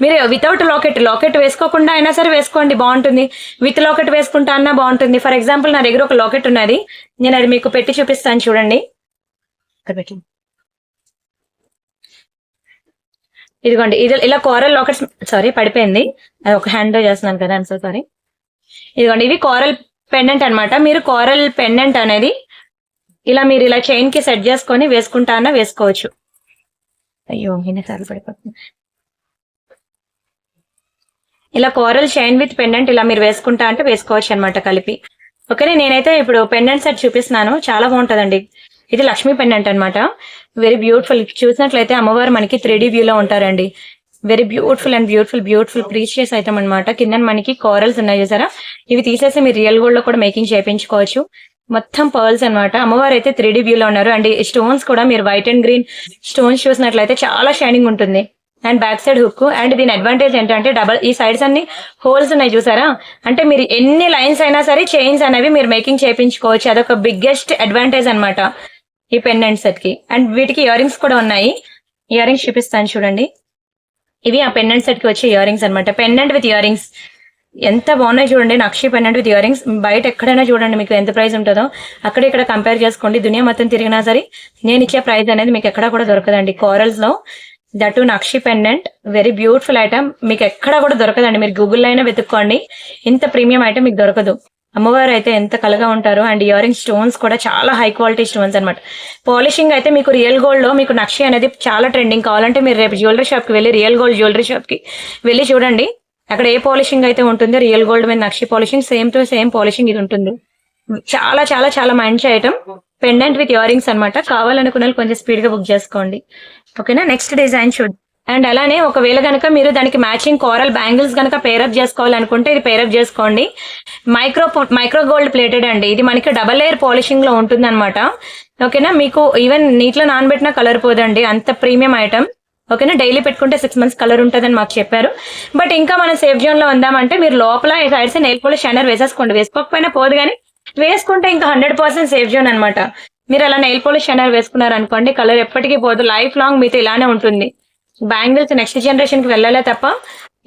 మీరు వితౌట్ లాకెట్ వేసుకోకుండా అయినా సరే వేసుకోండి, బాగుంటుంది. విత్ లాకెట్ వేసుకుంటా అన్నా బాగుంటుంది. ఫర్ ఎగ్జాంపుల్ నా దగ్గర ఒక లాకెట్ ఉన్నది, నేను అది మీకు పెట్టి చూపిస్తాను చూడండి. ఇదిగోండి, ఇది ఇలా కోరల్ లాకెట్స్. సారీ పడిపోయింది, అది ఒక హ్యాండ్ చేస్తున్నాను కదా, సో సారీ. ఇదిగోండి, ఇవి కోరల్ పెండెంట్ అనమాట. మీరు కోరల్ పెండెంట్ అనేది ఇలా మీరు ఇలా చైన్ కి సెట్ చేసుకొని వేసుకుంటా అన్నా వేసుకోవచ్చు. అయ్యో ఎన్నిసార్లు పడిపోతుంది. ఇలా కోరల్ చైన్ విత్ పెండెంట్ ఇలా మీరు వేసుకుంటా అంటే వేసుకోవచ్చు అనమాట కలిపి. ఓకే, నేనైతే ఇప్పుడు పెండెంట్ సెట్ చూపిస్తున్నాను, చాలా బాగుంటదండి. ఇది లక్ష్మీ పెండెంట్ అనమాట, వెరీ బ్యూటిఫుల్. చూసినట్లయితే అమ్మవారు మనకి 3D వ్యూలో ఉంటారండి. Very beautiful and beautiful precious item అనమాట. కింద మనకి కోరల్స్ ఉన్నాయి చూసారా, ఇవి తీసేసి మీరు రియల్ గోల్డ్ లో కూడా మేకింగ్ చేయించుకోవచ్చు. మొత్తం పర్ల్స్ అనమాట. అమ్మవారు అయితే 3D వ్యూలో ఉన్నారు. అండ్ స్టోన్స్ కూడా మీరు వైట్ అండ్ గ్రీన్ స్టోన్స్ చూసినట్లయితే చాలా షైనింగ్ ఉంటుంది. And back side hook. And దీని అడ్వాంటేజ్ ఏంటంటే డబల్ ఈ సైడ్స్ అన్ని హోల్స్ ఉన్నాయి చూసారా, అంటే మీరు ఎన్ని లైన్స్ అయినా సరే చైన్స్ అనేవి మీరు మేకింగ్ చేయించుకోవచ్చు. అదొక బిగ్గెస్ట్ అడ్వాంటేజ్ అనమాట ఈ పెండెంట్ సెట్ కి. అండ్ వీటికి ఇయర్ రింగ్స్ కూడా ఉన్నాయి. ఇయర్ రింగ్స్ చూపిస్తాను చూడండి. ఇవి ఆ పెండెంట్ సెట్ కి వచ్చే ఇయర్ రింగ్స్ అనమాట. పెండెంట్ విత్ ఇయర్ రింగ్స్ ఎంత బాగున్నాయి చూడండి. నక్షి పెండెంట్ విత్ ఇయర్ రింగ్స్. బయట ఎక్కడైనా చూడండి మీకు ఎంత ప్రైస్ ఉంటుందో అక్కడ ఇక్కడ కంపేర్ చేసుకోండి. దునియా మొత్తం తిరిగినా సరే నేను ఇచ్చే ప్రైస్ అనేది మీకు ఎక్కడా కూడా దొరకదండి. కోరల్స్ లో that nakshi pendant very beautiful item. మీకు ఎక్కడా కూడా దొరకదండి. మీరు గూగుల్లో అయినా వెతుక్కోండి, ఇంత ప్రీమియం ఐటమ్ మీకు దొరకదు. అమ్మవారు అయితే ఎంత కలగా ఉంటారు. అండ్ ఇయర్ రింగ్ స్టోన్స్ కూడా చాలా హై క్వాలిటీ స్టోన్స్ అనమాట. పాలిషింగ్ అయితే మీకు రియల్ గోల్డ్ లో మీకు నక్షి అనేది చాలా ట్రెండింగ్. కావాలంటే మీరు రేపు జ్యువెలరీ షాప్ కి వెళ్ళి రియల్ గోల్డ్ జ్యువెలరీ షాప్ కి వెళ్ళి చూడండి. అక్కడ ఏ పాలిషింగ్ అయితే ఉంటుందో రియల్ గోల్డ్ మీద నక్షి polishing same to same polishing ఇది ఉంటుంది. చాలా చాలా చాలా మంచి item. Pendant with ear rings అనమాట. కావాలనుకున్న కొంచెం స్పీడ్ గా బుక్ చేసుకోండి. ఓకేనా. నెక్స్ట్ డిజైన్ చూడండి. అండ్ అలానే ఒకవేళ కనుక మీరు మ్యాచింగ్ కోరల్ బ్యాంగిల్స్ కనుక పేరప్ చేసుకోవాలనుకుంటే ఇది పేరప్ చేసుకోండి. మైక్రో గోల్డ్ ప్లేటెడ్ అండి. ఇది మనకి డబల్ లేయర్ పాలిషింగ్ లో ఉంటుంది అనమాట. ఓకేనా. మీకు ఈవెన్ నీటిలో నానబెట్టినా కలర్ పోదండి, అంత ప్రీమియం ఐటమ్. ఓకేనా. డైలీ పెట్టుకుంటే 6 months కలర్ ఉంటుందని మాకు చెప్పారు. బట్ ఇంకా మనం సేఫ్ జోన్ లో ఉందామంటే మీరు లోపల సైడ్స్ నెయిల్ పాలిష్ షైనర్ వేసేసుకోండి. వేసుకోకపోయినా పోదు, కానీ వేసుకుంటే ఇంకా 100% సేఫ్ జోన్ అనమాట. మీరు అలా నెయిల్ పాలిష్ షైనర్ వేసుకున్నారు అనుకోండి, కలర్ ఎప్పటికీ పోదు, లైఫ్ లాంగ్ మీతో ఇలానే ఉంటుంది. బ్యాంగిల్స్ నెక్స్ట్ జనరేషన్ కి వెళ్ళాలే తప్ప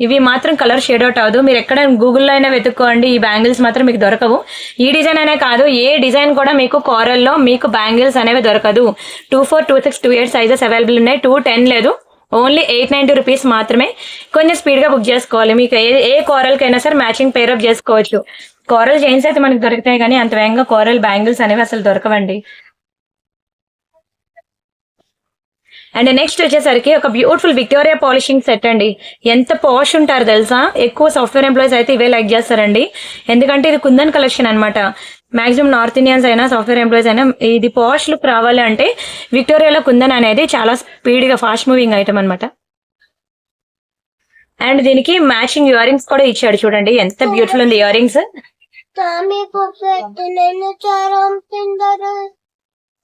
ఇవి మాత్రం కలర్ షేడ్ అవుట్ అవ్వదు. మీరు ఎక్కడ గూగుల్లో అయినా వెతుక్కోండి, ఈ బ్యాంగిల్స్ మాత్రం మీకు దొరకవు. ఈ డిజైన్ అనే కాదు, ఏ డిజైన్ కూడా మీకు కోరల్లో మీకు బ్యాంగిల్స్ అనేవి దొరకదు. 24, 26, 28 సైజెస్ అవైలబుల్ ఉన్నాయి. 210 లేదు. ఓన్లీ 890 రూపీస్ మాత్రమే. కొంచెం స్పీడ్ గా బుక్ చేసుకోవాలి. మీకు ఏ కోరల్ కైనా సరే మ్యాచింగ్ పేరప్ చేసుకోవచ్చు. కోరల్ చైన్స్ అయితే మనకి దొరుకుతాయి, కానీ అంత వేగంగా కోరల్ బ్యాంగిల్స్ అనేవి అసలు దొరకవండి. అండ్ నెక్స్ట్ వచ్చేసరికి ఒక బ్యూటిఫుల్ విక్టోరియా పాలిషింగ్ సెట్ అండి. ఎంత పాష్ ఉంటారు తెలుసా. ఎక్కువ సాఫ్ట్వేర్ ఎంప్లాయీస్ అయితే ఇవే లైక్ చేస్తారండి, ఎందుకంటే ఇది కుందన్ కలెక్షన్ అనమాట. మాక్సిమం నార్త్ ఇండియన్స్ అయినా సాఫ్ట్వేర్ ఎంప్లాయీస్ అయినా ఇది పాష్ లుక్ రావాలి అంటే విక్టోరియాలో కుందన్ అనేది చాలా స్పీడ్ గా ఫాస్ట్ మూవింగ్ ఐటమ్ అనమాట. అండ్ దీనికి మ్యాచింగ్ ఇయర్ రింగ్స్ కూడా ఇచ్చాడు చూడండి, ఎంత బ్యూటిఫుల్ ఉంది ఇయర్ రింగ్స్.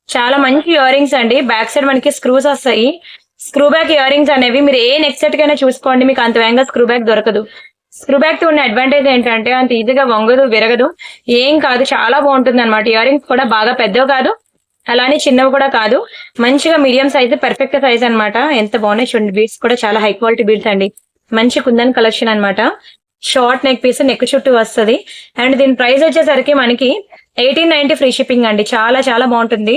చాలా మంచి ఇయర్ రింగ్స్ అండి. బ్యాక్ సైడ్ మనకి స్క్రూస్ వస్తాయి. స్క్రూ బ్యాక్ ఇయర్ రింగ్స్ అనేవి మీరు ఏ నెక్ సెట్ కైనా చూసుకోండి, మీకు అంత వేగంగా స్క్రూ బ్యాక్ దొరకదు. స్క్రూ బ్యాక్ తో ఉన్న అడ్వాంటేజ్ ఏంటంటే అంత ఈజీగా వంగదు, విరగదు, ఏం కాదు, చాలా బాగుంటుంది అనమాట. ఇయర్ రింగ్స్ కూడా బాగా పెద్దవి కాదు, అలానే చిన్నవి కూడా కాదు, మంచిగా మీడియం సైజ్, పర్ఫెక్ట్ సైజ్ అనమాట. ఎంత బాగున్నాయి చూడండి. బీడ్స్ కూడా చాలా హై క్వాలిటీ బీడ్స్ అండి. మంచి కుందన్ కలెక్షన్ అనమాట. షార్ట్ నెక్ పీస్, నెక్ చుట్టూ వస్తుంది. అండ్ దీని ప్రైస్ వచ్చేసరికి మనకి 1890 ఫ్రీ షిప్పింగ్ అండి. చాలా చాలా బాగుంటుంది.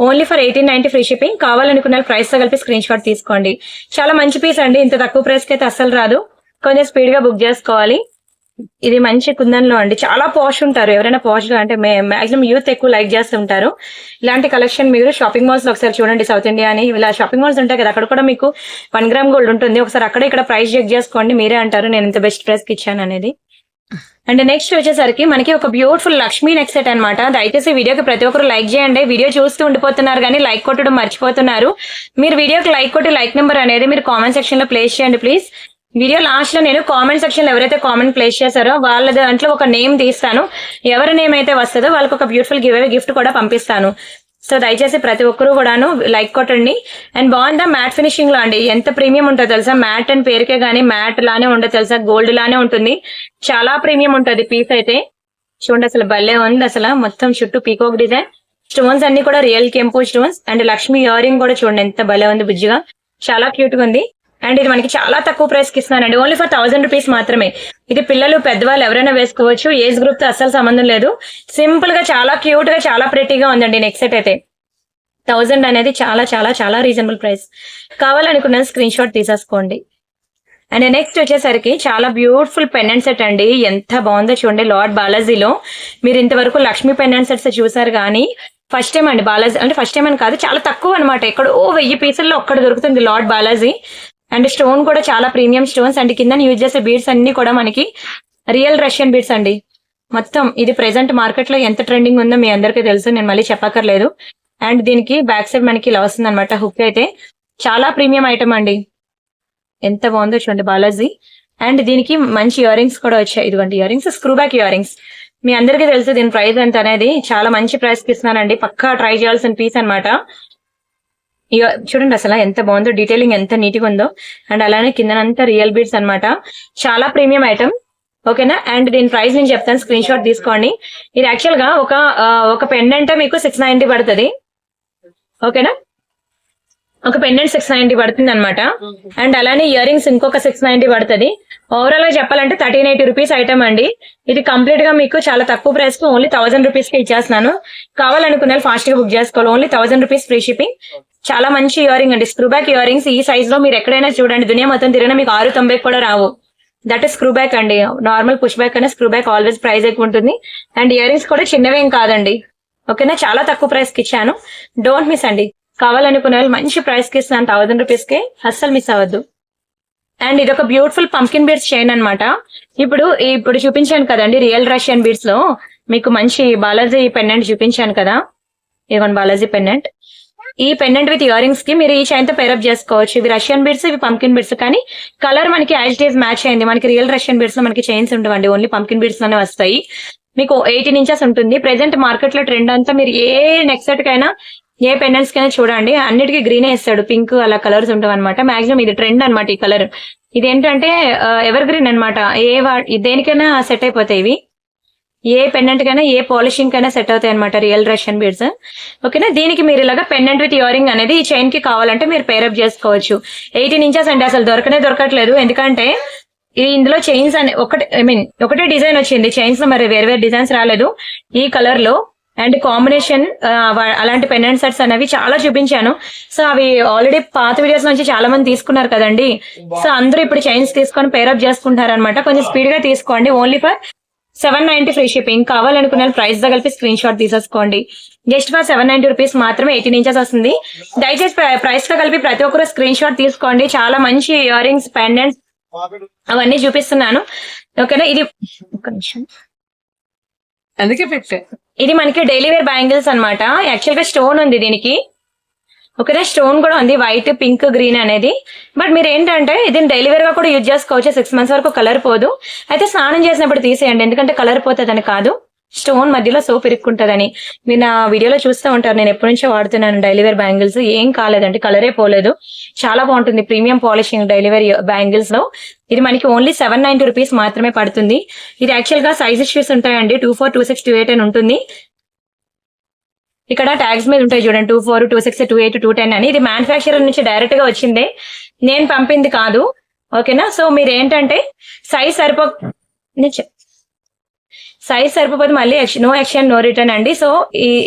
Only for 1890 free shipping. కావాలనుకున్న ప్రైస్ తో కలిపి స్క్రీన్ షాట్ తీసుకోండి. చాలా మంచి పీస్ అండి. ఇంత తక్కువ ప్రైస్ కి అయితే అస్సలు రాదు. కొంచెం స్పీడ్ గా బుక్ చేసుకోవాలి. ఇది మంచి కుందన్ లో అండి. చాలా పాష్ ఉంటారు. ఎవరైనా పాష్ గా అంటే మాక్సిమం యూత్ ఎక్కువ లైక్ చేస్తుంటారు. ఇలాంటి కలెక్షన్ మీరు షాపింగ్ మాల్స్ లో ఒకసారి చూడండి. సౌత్ ఇండియా అని ఇలా షాపింగ్ మాల్స్ ఉంటాయి కదా, అక్కడ కూడా మీకు 1 గ్రామ్ గోల్డ్ ఉంటుంది. ఒకసారి అక్కడ ఇక్కడ ప్రైస్ చెక్ చేసుకోండి, మీరే అంటారు నేను ఇంత బెస్ట్ ప్రైస్ కి ఇచ్చాను అనేది. అండ్ నెక్స్ట్ వచ్చేసరికి మనకి ఒక బ్యూటిఫుల్ లక్ష్మీ నెక్ సెట్ అనమాట. దయచేసి వీడియోకి ప్రతి ఒక్కరు లైక్ చేయండి. వీడియో చూస్తూ ఉండిపోతున్నారు కానీ లైక్ కొట్టడం మర్చిపోతున్నారు. మీరు వీడియోకి లైక్ కొట్టి లైక్ నెంబర్ అనేది మీరు కామెంట్ సెక్షన్ లో ప్లేస్ చేయండి ప్లీజ్. వీడియో లాస్ట్ లో నేను కామెంట్ సెక్షన్ లో ఎవరైతే కామెంట్ ప్లేస్ చేశారో వాళ్ళ దాంట్లో ఒక నేమ్ తీస్తాను. ఎవరి నేమ్ అయితే వస్తుందో వాళ్ళకి ఒక బ్యూటిఫుల్ గిఫ్ట్ కూడా పంపిస్తాను. సో దయచేసి ప్రతి ఒక్కరు కూడాను లైక్ కొట్టండి. అండ్ బాగుందా మ్యాట్ ఫినిషింగ్ లో అండి. ఎంత ప్రీమియం ఉంటుందో తెలుసా. మ్యాట్ అని పేరుకే గానీ మ్యాట్ లానే ఉండదు తెలుసా, గోల్డ్ లానే ఉంటుంది. చాలా ప్రీమియం ఉంటుంది పీస్ అయితే. చూడండి అసలు భలే ఉంది. అసలు మొత్తం చుట్టూ పీకాక్ డిజైన్, స్టోన్స్ అన్ని కూడా రియల్ కెంపు stones. And Lakshmi ear ring కూడా చూడండి ఎంత భలే ఉంది, బుజ్జిగా చాలా క్యూట్ గా ఉంది. అండ్ ఇది మనకి చాలా తక్కువ ప్రైస్ కి ఇస్తున్నానండి. ఓన్లీ ఫర్ 1000 రూపీస్ మాత్రమే. ఇది పిల్లలు పెద్దవాళ్ళు ఎవరైనా వేసుకోవచ్చు. ఏజ్ గ్రూప్ తో అస్సలు సంబంధం లేదు. సింపుల్ గా చాలా క్యూట్ గా చాలా ప్రెటీగా ఉందండి నెక్ సెట్ అయితే. 1000 అనేది చాలా చాలా చాలా రీజనబుల్ ప్రైస్. కావాలనుకున్న స్క్రీన్ షాట్ తీసేసుకోండి. అండ్ నెక్స్ట్ వచ్చేసరికి చాలా బ్యూటిఫుల్ పెండెంట్ సెట్ అండి. ఎంత బాగుందో చూడండి. లార్డ్ బాలాజీలో మీరు ఇంతవరకు లక్ష్మీ పెండెంట్ సెట్స్ చూసారు కానీ ఫస్ట్ టైం అండి బాలాజీ. అంటే ఫస్ట్ టైం అని కాదు, చాలా తక్కువ అనమాట. ఎక్కడో 1000 పీసుల్లో ఒక్కడ దొరుకుతుంది లార్డ్ బాలాజీ. అండ్ స్టోన్ కూడా చాలా ప్రీమియం స్టోన్స్. అండ్ కింద యూజ్ చేసే బీడ్స్ అన్ని కూడా మనకి రియల్ రష్యన్ బీడ్స్ అండి. మొత్తం ఇది ప్రెసెంట్ మార్కెట్ లో ఎంత ట్రెండింగ్ ఉందో మీ అందరికీ తెలుసు, నేను మళ్ళీ చెప్పక్కర్లేదు. అండ్ దీనికి బ్యాక్ సైడ్ మనకి ఇలా వస్తుంది అనమాట హుక్ అయితే. చాలా ప్రీమియం ఐటమ్ అండి. ఎంత బాగుందో చూడండి బాలాజీ. అండ్ దీనికి మంచి ఇయర్ రింగ్స్ కూడా వచ్చాయి. ఇదిగోండి earrings, screw back earrings. మీ అందరికీ తెలుసు దీని ప్రైస్ ఎంత అనేది. చాలా మంచి ప్రైస్ కి ఇస్తున్నానండి. పక్కా ట్రై చేయాల్సిన పీస్ అనమాట. చూడండి అసలు ఎంత బాగుందో, డీటెయిలింగ్ ఎంత నీట్ గా ఉందో. అండ్ అలానే కిందనంతా రియల్ బీడ్స్ అనమాట. చాలా ప్రీమియం ఐటమ్. ఓకేనా. అండ్ దీని ప్రైస్ నేను చెప్తాను, స్క్రీన్ షాట్ తీసుకోండి. ఇది యాక్చువల్ గా ఒక పెండెంట్ మీకు 690 పడుతుంది. ఓకేనా. ఒక పెండెంట్ 690 పడుతుంది అనమాట. అండ్ అలానే ఇయర్ రింగ్స్ ఇంకొక 690 పడుతుంది. ఓవరాల్ గా చెప్పాలంటే 1380 రూపీస్ ఐటమ్ అండి. ఇది కంప్లీట్ గా మీకు చాలా తక్కువ ప్రైస్ కి ఓన్లీ 1000 రూపీస్ కి ఇచ్చేస్తున్నాను. కావాలనుకున్న ఫాస్ట్ గా బుక్ చేసుకోవాలి. Only 1000 rupees free shipping. చాలా మంచి ఇయర్ రింగ్ అండి, స్క్రూ బ్యాక్ ఇయర్ రింగ్స్. ఈ సైజ్ లో మీరు ఎక్కడైనా చూడండి, దునియా మొత్తం తిరిగినా మీకు 690 కూడా రావు. దట్ ఇస్ స్క్రూ బ్యాక్ అండి. నార్మల్ పుష్ బ్యాక్ అనే స్క్రూ బ్యాక్ ఆల్వేస్ ప్రైస్ ఎక్కువ ఉంటుంది. అండ్ ఇయర్ రింగ్స్ కూడా చిన్నవేం కాదండి. ఓకేనా, చాలా తక్కువ ప్రైస్ కి ఇచ్చాను. డోంట్ మిస్ అండి. కావాలనుకునే వాళ్ళు మంచి ప్రైస్ కి ఇస్తున్నాను 1000 రూపీస్ కి, అస్సలు మిస్ అవ్వద్దు. అండ్ ఇది ఒక బ్యూటిఫుల్ పంకిన్ బీడ్స్ చైన్ అనమాట. ఇప్పుడు చూపించాను కదండి రియల్ రష్యన్ బీడ్స్ లో మీకు మంచి బాలాజీ పెండెంట్ చూపించాను కదా, ఇదిగోండి బాలాజీ పెండెంట్. ఈ పెండెంట్ విత్ ఇయర్ రింగ్స్ కి మీరు ఈ చైన్ తో పేరప్ చేసుకోవచ్చు. ఇవి రష్యన్ బీడ్స్, ఇవి పంకిన్ బీడ్స్. కానీ కలర్ మనకి యాజ్ ఇట్ ఈజ్ మ్యాచ్ అయింది. మనకి రియల్ రష్యన్ బీడ్స్ లో మనకి చైన్స్ ఉండవండి, ఓన్లీ పంకిన్ బీడ్స్ లోనే వస్తాయి. మీకు 18 ఇంచెస్ ఉంటుంది. ప్రెసెంట్ మార్కెట్ లో ట్రెండ్ అంతా మీరు ఏ నెక్ సెట్ కైనా ఏ పెండెంట్స్ కైనా చూడండి, అన్నిటికీ గ్రీన్ వేస్తాడు, పింక్ అలా కలర్స్ ఉంటాయి అనమాట. మాక్సిమం ఇది ట్రెండ్ అనమాట ఈ కలర్. ఇది ఏంటంటే ఎవర్ గ్రీన్ అనమాట. దేనికైనా సెట్ అయిపోతాయి ఇవి. ఏ పెండెంట్ కైనా ఏ పాలిషింగ్ కైనా సెట్ అవుతాయి అనమాట రియల్ రష్యన్ బీడ్స్. ఓకేనా, దీనికి మీరు ఇలాగా పెండెంట్ విత్ ఇయర్ రింగ్ అనేది ఈ చైన్ కి కావాలంటే మీరు పేరప్ చేసుకోవచ్చు. 18 ఇంచెస్ అండి, అసలు దొరకట్లేదు. ఎందుకంటే ఇందులో చైన్స్ అనే ఒకటే డిజైన్ వచ్చింది చైన్స్ లో, మరి వేరే వేరే డిజైన్స్ రాలేదు ఈ కలర్ లో. అండ్ కాంబినేషన్ అలాంటి పెండెంట్ సెట్స్ అనేవి చాలా చూపించాను. సో అవి ఆల్రెడీ పాత వీడియోస్ నుంచి చాలా మంది తీసుకున్నారు కదండి. సో అందరూ ఇప్పుడు చైన్స్ తీసుకొని పేరప్ చేసుకుంటారు అనమాట. కొంచెం స్పీడ్ గా తీసుకోండి. Only for 790 free shipping. కావాలనుకున్న ప్రైస్ తో కలిపి స్క్రీన్ షాట్ తీసేసుకోండి. జస్ట్ ఫర్ 790 రూపీస్ మాత్రమే 18 ఇంచెస్ వస్తుంది. దయచేసి ప్రైస్ తో కలిపి ప్రతి ఒక్కరు స్క్రీన్ షాట్ తీసుకోండి. చాలా మంచి ఇయర్ రింగ్స్, పెండెంట్స్ అవన్నీ చూపిస్తున్నాను. ఓకేనా, ఇది ఒక్క నిమిషం, అందుకే పెట్టే. ఇది మనకి డైలీ వేర్ బ్యాంగిల్స్ అనమాట. యాక్చువల్ గా స్టోన్ ఉంది దీనికి. ఓకేనా, స్టోన్ కూడా ఉంది, వైట్, పింక్, గ్రీన్ అనేది. బట్ మీరు ఏంటంటే దీన్ని డైలీ వేర్ గా కూడా యూజ్ చేసుకోవచ్చు. 6 మంత్స్ వరకు కలర్ పోదు. అయితే స్నానం చేసినప్పుడు తీసేయండి, ఎందుకంటే కలర్ పోతుందని కాదు, స్టోన్ మధ్యలో సోప్ ఇరుక్కుంటదని. మీరు నా వీడియోలో చూస్తూ ఉంటారు, నేను ఎప్పటి నుంచో వాడుతున్నాను డైలీ వేర్ బ్యాంగిల్స్. ఏం కాలేదండి, కలరే పోలేదు. చాలా బాగుంటుంది premium polishing daily wear bangles లో. ఇది మనకి ఓన్లీ 790 రూపీస్ మాత్రమే పడుతుంది. ఇది యాక్చువల్ గా సైజ్ ఇష్యూస్ ఉంటాయండి, 24, 26, 28 అని ఉంటుంది. ఇక్కడ ట్యాగ్స్ మీద ఉంటాయి చూడండి, 24, 26, 28, 210 అని. ఇది మ్యానుఫ్యాక్చరర్ నుంచి డైరెక్ట్ గా వచ్చిందే, నేను పంపింది కాదు. ఓకేనా, సో మీరు ఏంటంటే సైజ్ సరిపోతే మళ్ళీ నో ఎక్స్చేంజ్, నో రిటర్న్ అండి. సో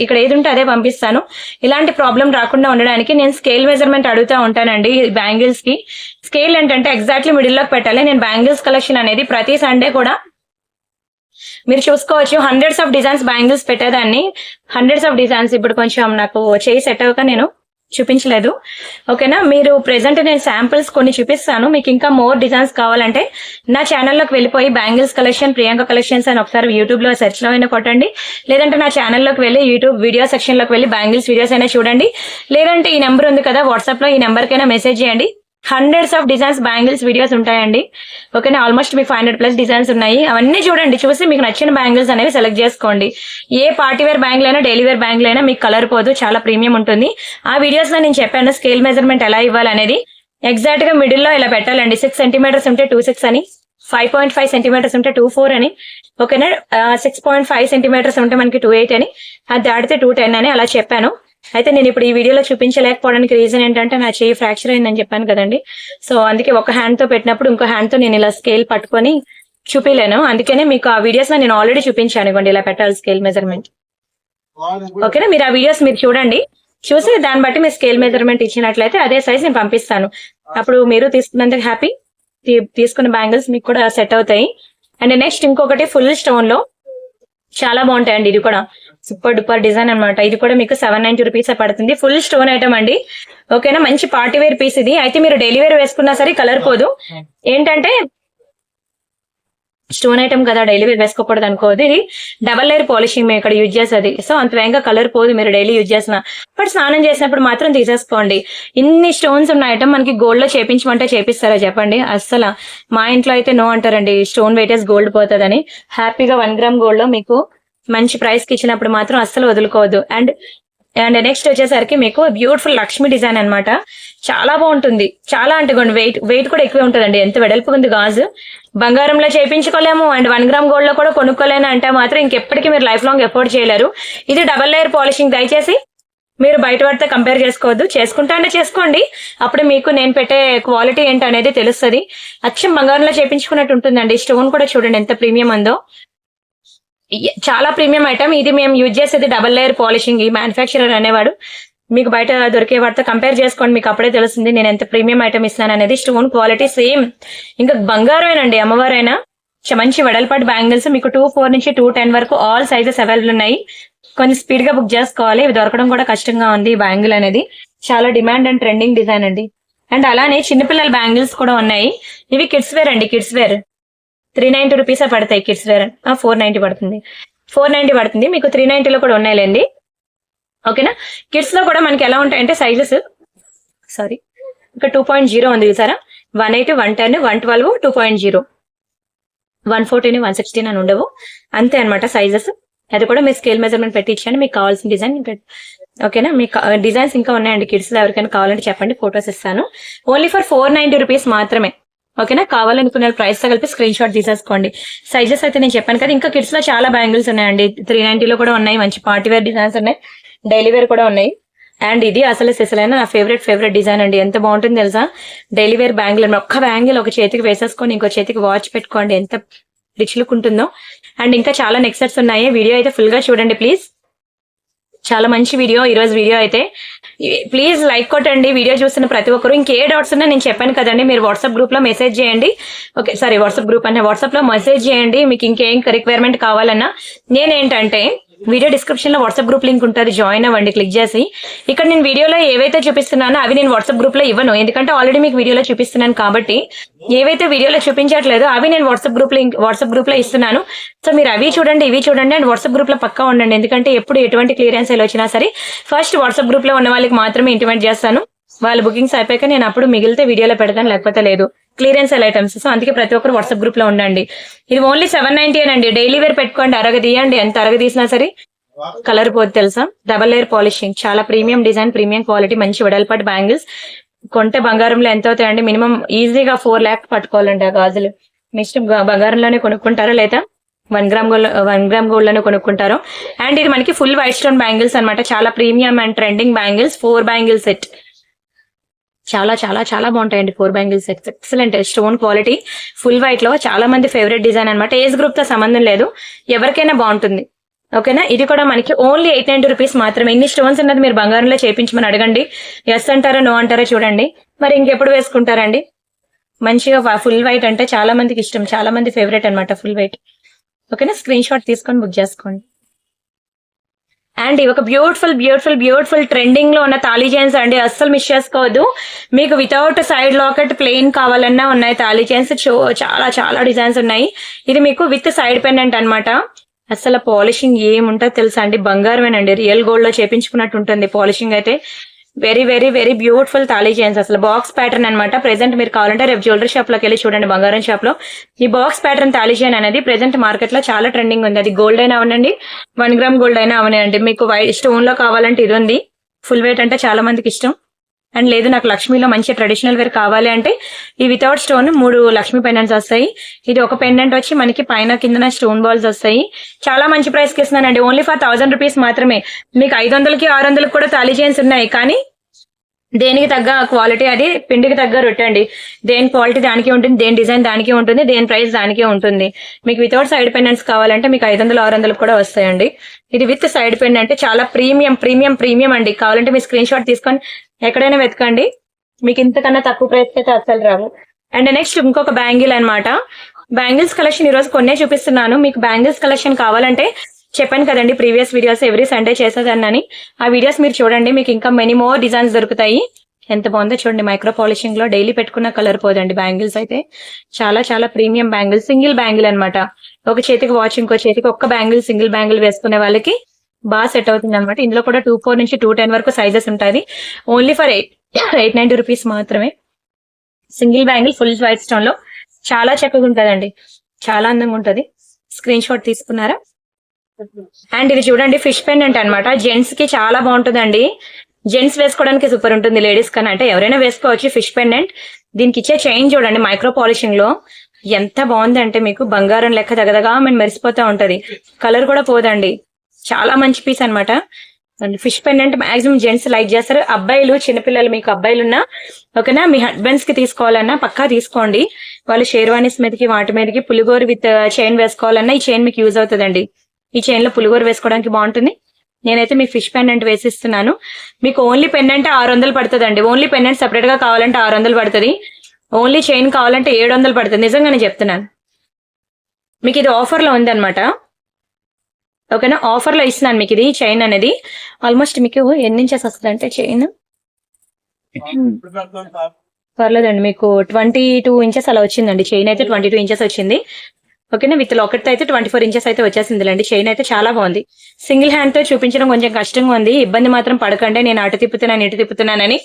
ఇక్కడ ఏది ఉంటే అదే పంపిస్తాను. ఇలాంటి ప్రాబ్లం రాకుండా ఉండడానికి నేను స్కేల్ మెజర్మెంట్ అడుగుతూ ఉంటానండి బ్యాంగిల్స్ కి. స్కేల్ ఏంటంటే ఎగ్జాక్ట్లీ మిడిల్ లోకి పెట్టాలి. నేను బ్యాంగిల్స్ కలెక్షన్ అనేది ప్రతి సండే కూడా మీరు చూసుకోవచ్చు, హండ్రెడ్స్ ఆఫ్ డిజైన్స్ బ్యాంగిల్స్ పెట్టేదాన్ని, హండ్రెడ్స్ ఆఫ్ డిజైన్స్. ఇప్పుడు కొంచెం నాకు చేయి సెట్ అవ్వక నేను చూపించలేదు. ఓకేనా, మీరు ప్రెసెంట్ నేను శాంపిల్స్ కొన్ని చూపిస్తాను. మీకు ఇంకా మోర్ డిజైన్స్ కావాలంటే నా ఛానల్లోకి వెళ్ళిపోయి బ్యాంగిల్స్ కలెక్షన్ ప్రియాంక కలెక్షన్స్ అని ఒకసారి యూట్యూబ్ లో సెర్చ్ లో అయినా కొట్టండి. లేదంటే నా ఛానల్లోకి వెళ్ళి యూట్యూబ్ వీడియో సెక్షన్ లోకి వెళ్ళి బ్యాంగిల్స్ వీడియోస్ అయినా చూడండి. లేదంటే ఈ నెంబర్ ఉంది కదా వాట్సాప్ లో, ఈ నెంబర్ కైనా మెసేజ్ చేయండి. Hundreds of designs bangles videos ఉంటాయండి. ఓకేనా, ఆల్మోస్ట్ మీకు 500+ డిజైన్స్ ఉన్నాయి. అవన్నీ చూడండి, చూసి మీకు నచ్చిన బ్యాంగిల్స్ అనేవి సెలెక్ట్ చేసుకోండి. ఏ పార్టీ వేర్ బ్యాంగిల్ అయినా డైలీ వేర్ బ్యాంగిల్ అయినా మీకు కలర్ పోదు, చాలా ప్రీమియం ఉంటుంది. ఆ వీడియోస్ లో నేను చెప్పాను స్కేల్ మెజర్మెంట్ ఎలా ఇవ్వాలి అనేది. ఎగ్జాక్ట్ గా మిడిల్ లో ఇలా పెట్టాలండి. 6 సెంటీమీటర్స్ ఉంటే 26 అని, 5.5 సెంటీమీటర్స్ ఉంటే 24 అని. ఓకేనా, 6.5 సెంటీమీటర్స్ ఉంటే మనకి 28 అని, అది దాటితే 210 అని అలా చెప్పాను. అయితే నేను ఇప్పుడు ఈ వీడియోలో చూపించలేకపోవడానికి రీజన్ ఏంటంటే నా చేయి ఫ్రాక్చర్ అయిందని చెప్పాను కదండి. సో అందుకే ఒక హ్యాండ్ తో పెట్టినప్పుడు ఇంకో హ్యాండ్ తో నేను ఇలా స్కేల్ పట్టుకొని చూపించలేను. అందుకనే మీకు ఆ వీడియోస్ లో నేను ఆల్రెడీ చూపించాను, ఇవ్వండి ఇలా పెట్టాలి స్కేల్ మెజర్మెంట్. ఓకేనా, మీరు ఆ వీడియోస్ మీరు చూడండి, చూసి దాన్ని బట్టి మీరు స్కేల్ మెజర్మెంట్ ఇచ్చినట్లయితే అదే సైజ్ నేను పంపిస్తాను. అప్పుడు మీరు తీసుకున్నందుకు హ్యాపీ, తీసుకున్న బ్యాంగిల్స్ మీకు కూడా సెట్ అవుతాయి. అండ్ నెక్స్ట్ ఇంకొకటి ఫుల్ స్టోన్ లో చాలా బాగుంటాయండి. ఇది కూడా సూపర్ డూపర్ డిజైన్ అనమాట. ఇది కూడా మీకు 790 రూపీస్ పడుతుంది. ఫుల్ స్టోన్ ఐటమ్ అండి. ఓకేనా, మంచి పార్టీ వేర్ పీస్ ఇది. అయితే మీరు డైలీ వేర్ వేసుకున్నా సరే కలర్ పోదు. ఏంటంటే స్టోన్ ఐటమ్ కదా, డైలీ వేర్ వేసుకోకూడదు అనుకోదు. ఇది డబల్ లేయర్ పాలిషింగ్ మేము ఇక్కడ యూజ్ చేసేది. సో అంత వేగంగా కలర్ పోదు మీరు డైలీ యూజ్ చేసిన. బట్ స్నానం చేసినప్పుడు మాత్రం తీసేసుకోండి. ఇన్ని స్టోన్స్ ఉన్న ఐటమ్ మనకి గోల్డ్ లో చేపించమంటే చేపిస్తారా చెప్పండి? అస్సలు మా ఇంట్లో అయితే నో అంటారండి, స్టోన్ వెయిటేజ్ గోల్డ్ పోతుందని. హ్యాపీగా 1 గ్రామ్ గోల్డ్ లో మీకు మంచి ప్రైస్ కి ఇచ్చినప్పుడు మాత్రం అస్సలు వదులుకోవద్దు. అండ్ నెక్స్ట్ వచ్చేసరికి మీకు బ్యూటిఫుల్ లక్ష్మి డిజైన్ అనమాట. చాలా బాగుంటుంది, చాలా అంటే వెయిట్ కూడా ఎక్కువ ఉంటుందండి. ఎంత వెడల్పుగా ఉంది గాజు. బంగారంలో చేయించుకోలేము అండ్ 1 గ్రామ్ గోల్డ్ లో కూడా కొనుక్కోలేను అంటే మాత్రం ఇంకెప్పటికీ మీరు లైఫ్ లాంగ్ ఎఫోర్డ్ చేయలేరు. ఇది డబల్ లేయర్ పాలిషింగ్. దయచేసి మీరు బయట వాటితో కంపేర్ చేసుకోవద్దు. చేసుకుంటా అంటే చేసుకోండి, అప్పుడు మీకు నేను పెట్టే క్వాలిటీ ఏంటి అనేది తెలుస్తుంది. అచ్చం బంగారంలో చేపించుకున్నట్టు ఉంటుందండి. స్టోన్ కూడా చూడండి ఎంత ప్రీమియం ఉందో, చాలా ప్రీమియం ఐటమ్. ఇది మేము యూజ్ చేసేది డబుల్ లేయర్ పాలిషింగ్. ఈ మ్యానుఫ్యాక్చరర్ అనేవాడు మీకు బయట దొరికే వాటితో కంపేర్ చేసుకోండి, మీకు అప్పుడే తెలుస్తుంది నేను ఎంత ప్రీమియం ఐటమ్ ఇస్తాను అనేది. స్టోన్ క్వాలిటీ సేమ్, ఇంకా బంగారమేనండి. అమ్మవారైనా మంచి వెడల్పాటి బ్యాంగిల్స్ మీకు 2-4 నుంచి 2-10 వరకు ఆల్ సైజెస్ అవైలబుల్ ఉన్నాయి. కొంచెం స్పీడ్ గా బుక్ చేసుకోవాలి, ఇవి దొరకడం కూడా కష్టంగా ఉంది. ఈ బ్యాంగిల్ అనేది చాలా డిమాండ్ అండ్ ట్రెండింగ్ డిజైన్ అండి. అండ్ అలానే చిన్నపిల్లల బ్యాంగిల్స్ కూడా ఉన్నాయి. ఇవి కిడ్స్ వేర్ అండి. కిడ్స్ వేర్ 390 రూపీసే పడతాయి. కిడ్స్ వేర్ 490 పడుతుంది. 490 పడుతుంది. మీకు 390లో కూడా ఉన్నాయిలేండి. ఓకేనా. కిడ్స్ లో కూడా మనకి ఎలా ఉంటాయంటే సైజెస్, సారీ ఇంకా 2.0 ఉంది చూసారా. 180, 110, 112, 2.0, 114, 116 అని ఉండవు, అంతే అనమాట సైజెస్. అది కూడా మీరు స్కేల్ మెజర్మెంట్ పెట్టి ఇచ్చాను, మీకు కావాల్సిన డిజైన్. ఓకేనా. మీకు డిజైన్స్ ఇంకా ఉన్నాయండి కిడ్స్ లో, ఎవరికైనా కావాలంటే చెప్పండి, ఫొటోస్ ఇస్తాను. ఓన్లీ ఫర్ 490 రూపీస్ మాత్రమే. ఓకేనా. కావాలనుకున్న ప్రైస్ తో కలిపి స్క్రీన్ షాట్ తీసేసుకోండి. సైజెస్ అయితే నేను చెప్పాను కదా. ఇంకా కిడ్స్ లో చాలా బ్యాంగిల్స్ ఉన్నాయండి. 390లో కూడా ఉన్నాయి. మంచి పార్టీ వేర్ డిజైన్స్ ఉన్నాయి, డైలీ వేర్ కూడా ఉన్నాయి. అండ్ ఇది అసలు సిసలైన నా ఫేవరెట్ డిజైన్ అండి. ఎంత బాగుంటుంది తెలుసా. డైలీ వేర్ బ్యాంగిల్, ఒక్క బ్యాంగిల్ ఒక చేతికి వేసేసుకొని ఇంకో చేతికి వాచ్ పెట్టుకోండి, ఎంత రిచ్ లుక్ ఉంటుందో. అండ్ ఇంకా చాలా నెక్ సెట్స్ ఉన్నాయి. వీడియో అయితే ఫుల్ గా చూడండి ప్లీజ్. చాలా మంచి వీడియో ఈరోజు వీడియో అయితే. ప్లీజ్ లైక్ కొట్టండి వీడియో చూస్తున్న ప్రతి ఒక్కరు. ఇంకే డౌట్స్ ఉన్నా నేను చెప్పాను కదండి, మీరు వాట్సాప్ గ్రూప్ లో మెసేజ్ చేయండి. ఓకే సారీ, వాట్సాప్ గ్రూప్ అనే వాట్సాప్ లో మెసేజ్ చేయండి. మీకు ఇంకేం రిక్వైర్మెంట్ కావాలన్నా. నేనేంటంటే వీడియో డిస్క్రిప్షన్ లో వాట్సాప్ గ్రూప్ లింక్ ఉంటుంది, జాయిన్ అవ్వండి క్లిక్ చేసి. ఇక్కడ నేను వీడియోలో ఏవైతే చూపిస్తున్నానో అవి నేను వాట్సాప్ గ్రూప్ లో ఇవ్వను, ఎందుకంటే ఆల్రెడీ మీకు వీడియోలో చూపిస్తున్నాను కాబట్టి. ఏవైతే వీడియోలో చూపించట్లేదు అవి నేను వాట్సాప్ గ్రూప్ లో ఇస్తున్నాను. సో మీరు అవి చూడండి, ఇవి చూడండి, అండ్ వాట్సాప్ గ్రూప్ లో పక్కా ఉండండి. ఎందుకంటే ఎప్పుడు ఎటువంటి క్లియరెన్స్ వచ్చినా సరే ఫస్ట్ వాట్సాప్ గ్రూప్ లో ఉన్న వాళ్ళకి మాత్రమే ఇంటిమేట్ చేస్తాను. వాళ్ళ బుకింగ్స్ అయిపోయాక నేను అప్పుడు మిగిలితే వీడియోలో పెడతాను, లేకపోతే లేదు. Clearance items. సో అందుకే ప్రతి ఒక్కరు వాట్సాప్ గ్రూప్ లో ఉండండి. ఇది ఓన్లీ 790 అండి. డైలీ వేర్ పెట్టుకోండి, అరగదీయండి. ఎంత అరగదీసినా సరే కలర్ పోదు తెలుసా. డబల్ లేయర్ పాలిషింగ్, చాలా ప్రీమియం డిజైన్, ప్రీమియం క్వాలిటీ, మంచి వెడల్పాటి బ్యాంగిల్స్. కొంటే బంగారంలో ఎంత అవుతాయండి, మినిమం ఈజీగా 4 lakhs పట్టుకోవాలండి ఆ గాజులు. నెక్స్ట్ బంగారంలోనే కొనుక్కుంటారా లేదా 1 గ్రామ్ గోల్డ్ లోనే కొనుక్కుంటారు. అండ్ ఇది మనకి ఫుల్ వైట్ స్టోన్ బ్యాంగిల్స్ అనమాట. చాలా premium and trending bangles. 4 bangle set చాలా చాలా చాలా బాగుంటాయండి. 4 bangle sets excellent stone quality, full white లో. చాలా మంది ఫేవరెట్ డిజైన్ అనమాట. ఏజ్ గ్రూప్ తో సంబంధం లేదు, ఎవరికైనా బాగుంటుంది. ఓకేనా. ఇది కూడా మనకి ఓన్లీ 890 రూపీస్ మాత్రమే. ఇన్ని స్టోన్స్ ఉన్నది మీరు బంగారంలో చేయించమని అడగండి, ఎస్ అంటారా నో అంటారా చూడండి. మరి ఇంకెప్పుడు వేసుకుంటారండి. మంచిగా ఫుల్ వైట్ అంటే చాలా మందికి ఇష్టం, చాలా మంది ఫేవరెట్ అనమాట ఫుల్ వైట్. ఓకేనా. స్క్రీన్ షాట్ తీసుకొని బుక్ చేసుకోండి. అండ్ ఇవి ఒక బ్యూటిఫుల్ ట్రెండింగ్ లో ఉన్న తాళీ చైన్స్ అండి, అస్సలు మిస్ చేసుకోవద్దు. మీకు వితౌట్ సైడ్ లాకెట్ ప్లెయిన్ కావాలన్నా ఉన్నాయి తాళీ చైన్స్. చాలా చాలా డిజైన్స్ ఉన్నాయి. ఇది మీకు విత్ సైడ్ పెండెంట్ అనమాట. అసలు పాలిషింగ్ ఏముంటుంది తెలుసా అండి, బంగారమేనండి. రియల్ గోల్డ్ లో చేపించుకున్నట్టు ఉంటుంది పాలిషింగ్ అయితే. Very beautiful thali chains. అసలు బాక్స్ ప్యాటర్న్ అనమాట. ప్రెసెంట్ మీరు కావాలంటే రేపు జ్యువెలరీ షాప్ లోకి వెళ్ళి చూడండి, బంగారం షాప్ లో ఈ బాక్స్ ప్యాటర్న్ తాళీ చైన్ అనేది ప్రెసెంట్ మార్కెట్ లో చాలా ట్రెండింగ్ ఉంది. అది గోల్డ్ అయినా అవనండి, 1 గ్రామ్ గోల్డ్ అయినా అవనండి. మీకు వైట్ స్టోన్ లో కావాలంటే ఇది ఉంది. ఫుల్ వెయిట్ అంటే చాలా మందికి ఇష్టం. అండ్ లేదు నాకు లక్ష్మీలో మంచి ట్రెడిషనల్ వేర్ కావాలి అంటే ఈ వితౌట్ స్టోన్ 3 లక్ష్మీ పెండెంట్స్ వస్తాయి. ఇది ఒక పెండెంట్ వచ్చి మనకి పైన కింద స్టోన్ బాల్స్ వస్తాయి. చాలా మంచి ప్రైస్ కి ఇస్తున్నానండి. ఓన్లీ ఫర్ 1000 రూపీస్ మాత్రమే. మీకు 500కి 600కి కూడా తాళీ చైన్స్ ఉన్నాయి, కానీ దేనికి తగ్గ క్వాలిటీ అది పిండికి తగ్గ రొట్టె అండి. దేని క్వాలిటీ దానికి ఉంటుంది, దేని డిజైన్ దానికి ఉంటుంది, దేని ప్రైస్ దానికే ఉంటుంది. మీకు వితౌట్ సైడ్ పెండెంట్స్ కావాలంటే మీకు 500, 600 కూడా వస్తాయండి. ఇది విత్ సైడ్ పెండెంట్ చాలా ప్రీమియం అండి. కావాలంటే మీ స్క్రీన్ షాట్ తీసుకొని ఎక్కడైనా వెతకండి, మీకు ఇంతకన్నా తక్కువ ప్రైస్ అయితే అస్సలు రావు. అండ్ నెక్స్ట్ ఇంకొక బ్యాంగిల్ అనమాట. బ్యాంగిల్స్ కలెక్షన్ ఈ రోజు కొన్నే చూపిస్తున్నాను. మీకు బ్యాంగిల్స్ కలెక్షన్ కావాలంటే చెప్పాను కదండి ప్రీవియస్ వీడియోస్ ఎవ్రీ సండే చేసేదాన్ని. ఆ వీడియోస్ మీరు చూడండి, మీకు ఇంకా మెనీ మోర్ డిజైన్స్ దొరుకుతాయి. ఎంత బాగుందో చూడండి. మైక్రో పాలిషింగ్ లో డైలీ పెట్టుకున్న కలర్ పోదండి. బ్యాంగిల్స్ అయితే చాలా చాలా ప్రీమియం బ్యాంగిల్స్. సింగిల్ బ్యాంగిల్ అనమాట. ఒక చేతికి వాచ్, ఇంకో చేతికి ఒక్క బ్యాంగిల్, సింగిల్ బ్యాంగిల్ వేసుకునే వాళ్ళకి బాగా సెట్ అవుతుంది అనమాట. ఇందులో కూడా 2-4 నుంచి 2-10 వరకు సైజెస్ ఉంటుంది. ఓన్లీ ఫర్ 890 రూపీస్ మాత్రమే. Single bangle full white stone లో చాలా చక్కగా ఉంటుందండి, చాలా అందంగా ఉంటది. స్క్రీన్ షాట్ తీసుకున్నారా. అండ్ ఇది చూడండి ఫిష్ పెండెంట్ అనమాట. జెంట్స్ కి చాలా బాగుంటుందండి. జెంట్స్ వేసుకోవడానికి సూపర్ ఉంటుంది, లేడీస్ కన్నా అంటే ఎవరైనా వేసుకోవచ్చు. Fish pendant. దీనికి ఇచ్చే చైన్ చూడండి మైక్రో పాలిషింగ్ లో ఎంత బాగుంది అంటే మీకు బంగారం లెక్క దగదగా మెరిసిపోతా ఉంటది. కలర్ కూడా పోదండి. చాలా మంచి పీస్ అనమాట. And fish pendant maximum gents like చేస్తారు. అబ్బాయిలు చిన్నపిల్లలు మీకు అబ్బాయిలున్నా ఓకేనా, మీ హస్బెండ్స్ కి తీసుకోవాలన్నా పక్కా తీసుకోండి. వాళ్ళు షేర్వానీస్ మీదకి వాటి మీదకి పులిగోరు విత్ చైన్ వేసుకోవాలన్నా ఈ చైన్ మీకు యూజ్ అవుతుందండి. ఈ చైన్ లో పులిగోరు వేసుకోవడానికి బాగుంటుంది. నేనైతే మీకు ఫిష్ పెండెంట్ వేసిస్తున్నాను. మీకు ఓన్లీ పెండెంట్ 600 పడుతుందండి. ఓన్లీ పెండెంట్ సెపరేట్ గా కావాలంటే 600 పడుతుంది. ఓన్లీ చైన్ కావాలంటే 700 పడుతుంది. నిజంగానే చెప్తున్నాను. మీకు ఇది ఆఫర్ లో ఉంది అనమాట. ఓకేనా, ఆఫర్ లో ఇస్తున్నాను మీకు ఇది చైన్ అనేది. ఆల్మోస్ట్ మీకు ఎన్ని ఇంచెస్ వస్తుంది అంటే చైన్ పర్లేదండి, మీకు 22 ఇంచెస్ అలా వచ్చిందండి. చైన్ అయితే 22 ఇంచెస్ వచ్చింది. ఓకేనా, విత్ లాకెట్ అయితే 24 ఇంచెస్ అయితే వచ్చేసిందిలేండి. చైన్ అయితే చాలా బాగుంది. సింగిల్ హ్యాండ్ తో చూపించడం కొంచెం కష్టంగా ఉంది. ఇబ్బంది మాత్రం పడకండి. నేను అటు తిప్పుతున్నాను ఇటు తిప్పుతున్నానని.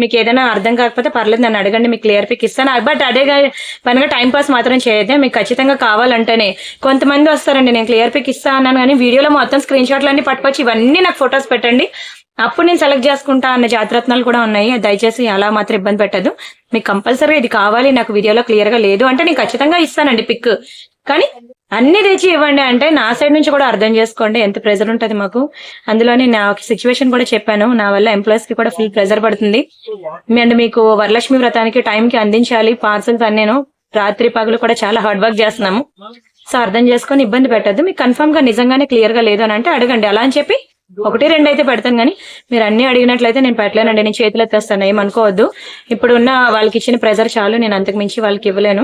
మీకు ఏదైనా అర్థం కాకపోతే పర్లేదు నన్ను అడగండి, మీకు క్లియర్ పిక్ ఇస్తాను. బట్ అదే పనిగా టైం పాస్ మాత్రం చేయొద్దే. మీకు ఖచ్చితంగా కావాలంటేనే. కొంతమంది వస్తారండి నేను క్లియర్ పిక్ ఇస్తా అన్నాను కానీ వీడియోలో మొత్తం స్క్రీన్ షాట్లు అన్ని పట్టుకొచ్చి ఇవన్నీ నాకు ఫొటోస్ పెట్టండి, అప్పుడు నేను సెలెక్ట్ చేసుకుంటా అన్న జాతరత్నాలు కూడా ఉన్నాయి. దయచేసి అలా మాత్రం ఇబ్బంది పెట్టదు. మీకు కంపల్సరీగా ఇది కావాలి నాకు వీడియోలో క్లియర్ గా లేదు అంటే నేను ఖచ్చితంగా ఇస్తానండి పిక్. కానీ అన్ని తెచ్చి ఇవ్వండి అంటే నా సైడ్ నుంచి కూడా అర్థం చేసుకోండి ఎంత ప్రెజర్ ఉంటుంది మాకు. అందులోనే నా సిచ్యువేషన్ కూడా చెప్పాను, నా వల్ల ఎంప్లాయీస్ కి కూడా ఫుల్ ప్రెజర్ పడుతుంది. అండ్ మీకు వరలక్ష్మి వ్రతానికి టైం కి అందించాలి పార్సల్స్ అన్నేను. రాత్రి పగలు కూడా చాలా హార్డ్ వర్క్ చేస్తున్నాము. సో అర్థం చేసుకొని ఇబ్బంది పెట్టద్దు. మీకు కన్ఫర్మ్ గా నిజంగానే క్లియర్ గా లేదు అని అంటే అడగండి. అలా అని చెప్పి 1-2 అయితే పెడతాను కానీ మీరు అన్ని అడిగినట్లయితే నేను పెట్టలేనండి. నేను చేతులు ఎత్తేస్తాను, ఏమనుకోవద్దు. ఇప్పుడు ఉన్న వాళ్ళకి ఇచ్చిన ప్రెజర్ చాలు, నేను అంతకు మించి వాళ్ళకి ఇవ్వలేను.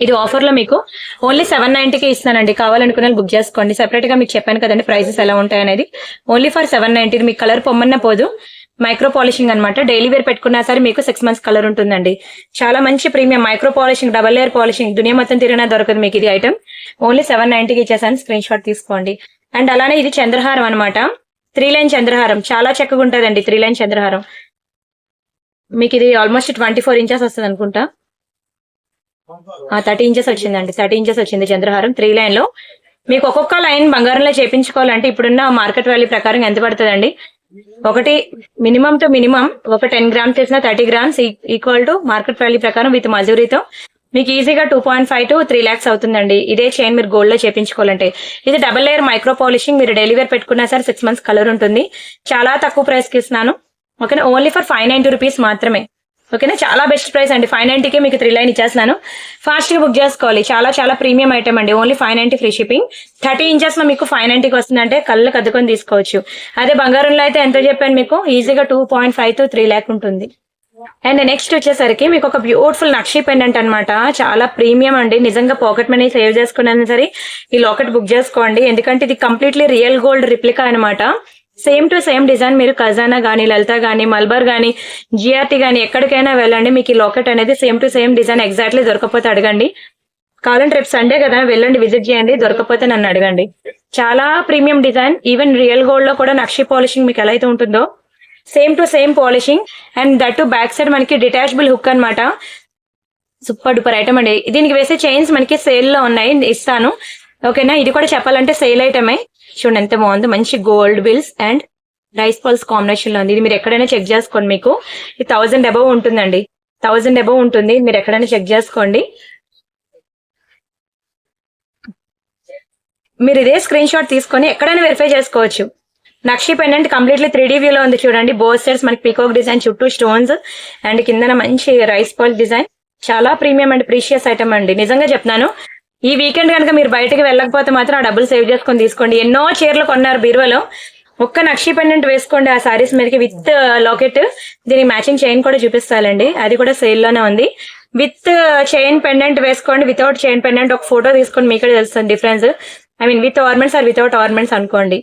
ఇది ఆఫర్ లో మీకు ఓన్లీ 790కి ఇస్తానండి. కావాలనుకున్న బుక్ చేసుకోండి. సెపరేట్ గా మీకు చెప్పాను కదండి ప్రైసెస్ ఎలా ఉంటాయి అనేది. Only for 790. మీకు కలర్ పొమ్మన్నా పోదు. మైక్రో పాలిషింగ్ అనమాట. డైలీ వేర్ పెట్టుకున్నా సరే మీకు 6 months కలర్ ఉంటుందండి. చాలా మంచి premium micro polishing, double layer polishing. దునియా మొత్తం తిరిగినా దొరకదు మీకు ఇది ఐటమ్. ఓన్లీ 790కి ఇచ్చేసాను. స్క్రీన్ షాట్ తీసుకోండి. అండ్ అలానే ఇది చంద్రహారం అనమాట. 3 లైన్ చంద్రహారం చాలా చక్కగా ఉంటుందండి. 3 లైన్ చంద్రహారం మీకు ఇది ఆల్మోస్ట్ 24 ఇంచెస్ వస్తుంది అనుకుంటా. 30 ఇంచెస్ వచ్చిందండి. 30 ఇంచెస్ వచ్చింది చంద్రహారం 3 లైన్ లో. మీకు ఒక్కొక్క లైన్ బంగారంలో చేపించుకోవాలంటే ఇప్పుడున్న మార్కెట్ వాల్యూ ప్రకారం ఎంత పడుతుందండి? ఒకటి మినిమం టు మినిమం ఒక 10 grams చేసిన 30 grams equal to market value ప్రకారం విత్ మజూరీతో మీకు ఈజీగా 2.5 to 3 lakhs అవుతుందండి. ఇదే చైన్ మీరు గోల్డ్ లో చేపించుకోవాలంటే. ఇది డబల్ లేయర్ మైక్రో పాలిషింగ్. మీరు డైలీ వేర్ పెట్టుకున్నా సరే 6 months కలర్ ఉంటుంది. చాలా తక్కువ ప్రైస్ కి ఇస్తున్నాను. ఓకేనా, ఓన్లీ ఫర్ 590 rupees మాత్రమే. ఓకేనా, చాలా బెస్ట్ ప్రైస్ అండి. 590కి మీకు 3 లైన్ ఇచ్చేస్తున్నాను. ఫాస్ట్ గా బుక్ చేసుకోవాలి. చాలా చాలా ప్రీమియం ఐటమ్ అండి. Only 590 free shipping. 30 ఇంచెస్ లో మీకు 590కి వస్తుందంటే కళ్ళు కద్దుకొని తీసుకోవచ్చు. అదే బంగారంలో అయితే ఎంత చెప్పాను మీకు, ఈజీగా 2.5 to 3 lakh ఉంటుంది. అండ్ నెక్స్ట్ వచ్చేసరికి మీకు ఒక బ్యూటిఫుల్ నక్షి పెండెంట్ అనమాట. చాలా ప్రీమియం అండి. నిజంగా పాకెట్ మనీ సేవ్ చేసుకున్నా సరే ఈ లాకెట్ బుక్ చేసుకోండి. ఎందుకంటే ఇది కంప్లీట్లీ రియల్ గోల్డ్ రిప్లికా అనమాట. Same to same design. మీరు ఖజానా గానీ, లలిత గానీ, మల్బార్ గానీ, జిఆర్టీ గానీ ఎక్కడికైనా వెళ్ళండి, మీకు ఈ లాకెట్ అనేది same to same design exactly దొరకపోతే అడగండి. కావాలంటే రేపు సండే కదా వెళ్ళండి, విజిట్ చేయండి. దొరకపోతే నన్ను అడగండి. చాలా premium design. Even real gold లో కూడా నక్షి పాలిషింగ్ మీకు ఎలా అయితే ఉంటుందో same to same polishing. And that to back side మనకి డిటాచబుల్ హుక్ అనమాట. సూపర్ డూపర్ ఐటమ్ అండి. దీనికి వేసే చైన్స్ మనకి సేల్ లో ఉన్నాయి, ఇస్తాను. ఓకేనా, ఇది కూడా చెప్పాలంటే సేల్ ఐటమే. చూడండి ఎంత బాగుంది. మంచి gold bills and rice pearls combination లో ఉంది. ఇది మీరు ఎక్కడైనా చెక్ చేసుకోండి. మీకు ఇది 1000 above ఉంటుందండి. 1000 above ఉంటుంది. మీరు ఎక్కడైనా చెక్ చేసుకోండి. మీరు ఇదే స్క్రీన్ షాట్ తీసుకొని ఎక్కడైనా వెరిఫై చేసుకోవచ్చు. నక్షి పెండెంట్ కంప్లీట్లీ 3D వ్యూ లో ఉంది చూడండి. బోత్ సైడ్స్ మనకి పీకాక్ డిజైన్, చుట్టూ స్టోన్స్ అండ్ కిందన మంచి రైస్ పల్ డిజైన్. చాలా ప్రీమియం అండ్ ప్రీషియస్ ఐటమ్ అండి. నిజంగా చెప్తున్నాను. ఈ వీకెండ్ కనుక మీరు బయటకు వెళ్ళకపోతే మాత్రం ఆ డబ్బులు సేవ్ చేసుకొని తీసుకోండి. ఎన్నో చీరలు కొన్నారు బీరువాలో, ఒక్క నక్షి పెండెంట్ వేసుకోండి ఆ సారీస్ మీదకి విత్ లాకెట్. దీనికి మ్యాచింగ్ చైన్ కూడా చూపిస్తానండి, అది కూడా సేల్ లోనే ఉంది. విత్ చైన్ పెండెంట్ వేసుకోండి, వితౌట్ చైన్ పెండెంట్ ఒక ఫోటో తీసుకోండి, మీకు తెలుస్తుంది difference. I mean with ornaments or without ornaments అనుకోండి.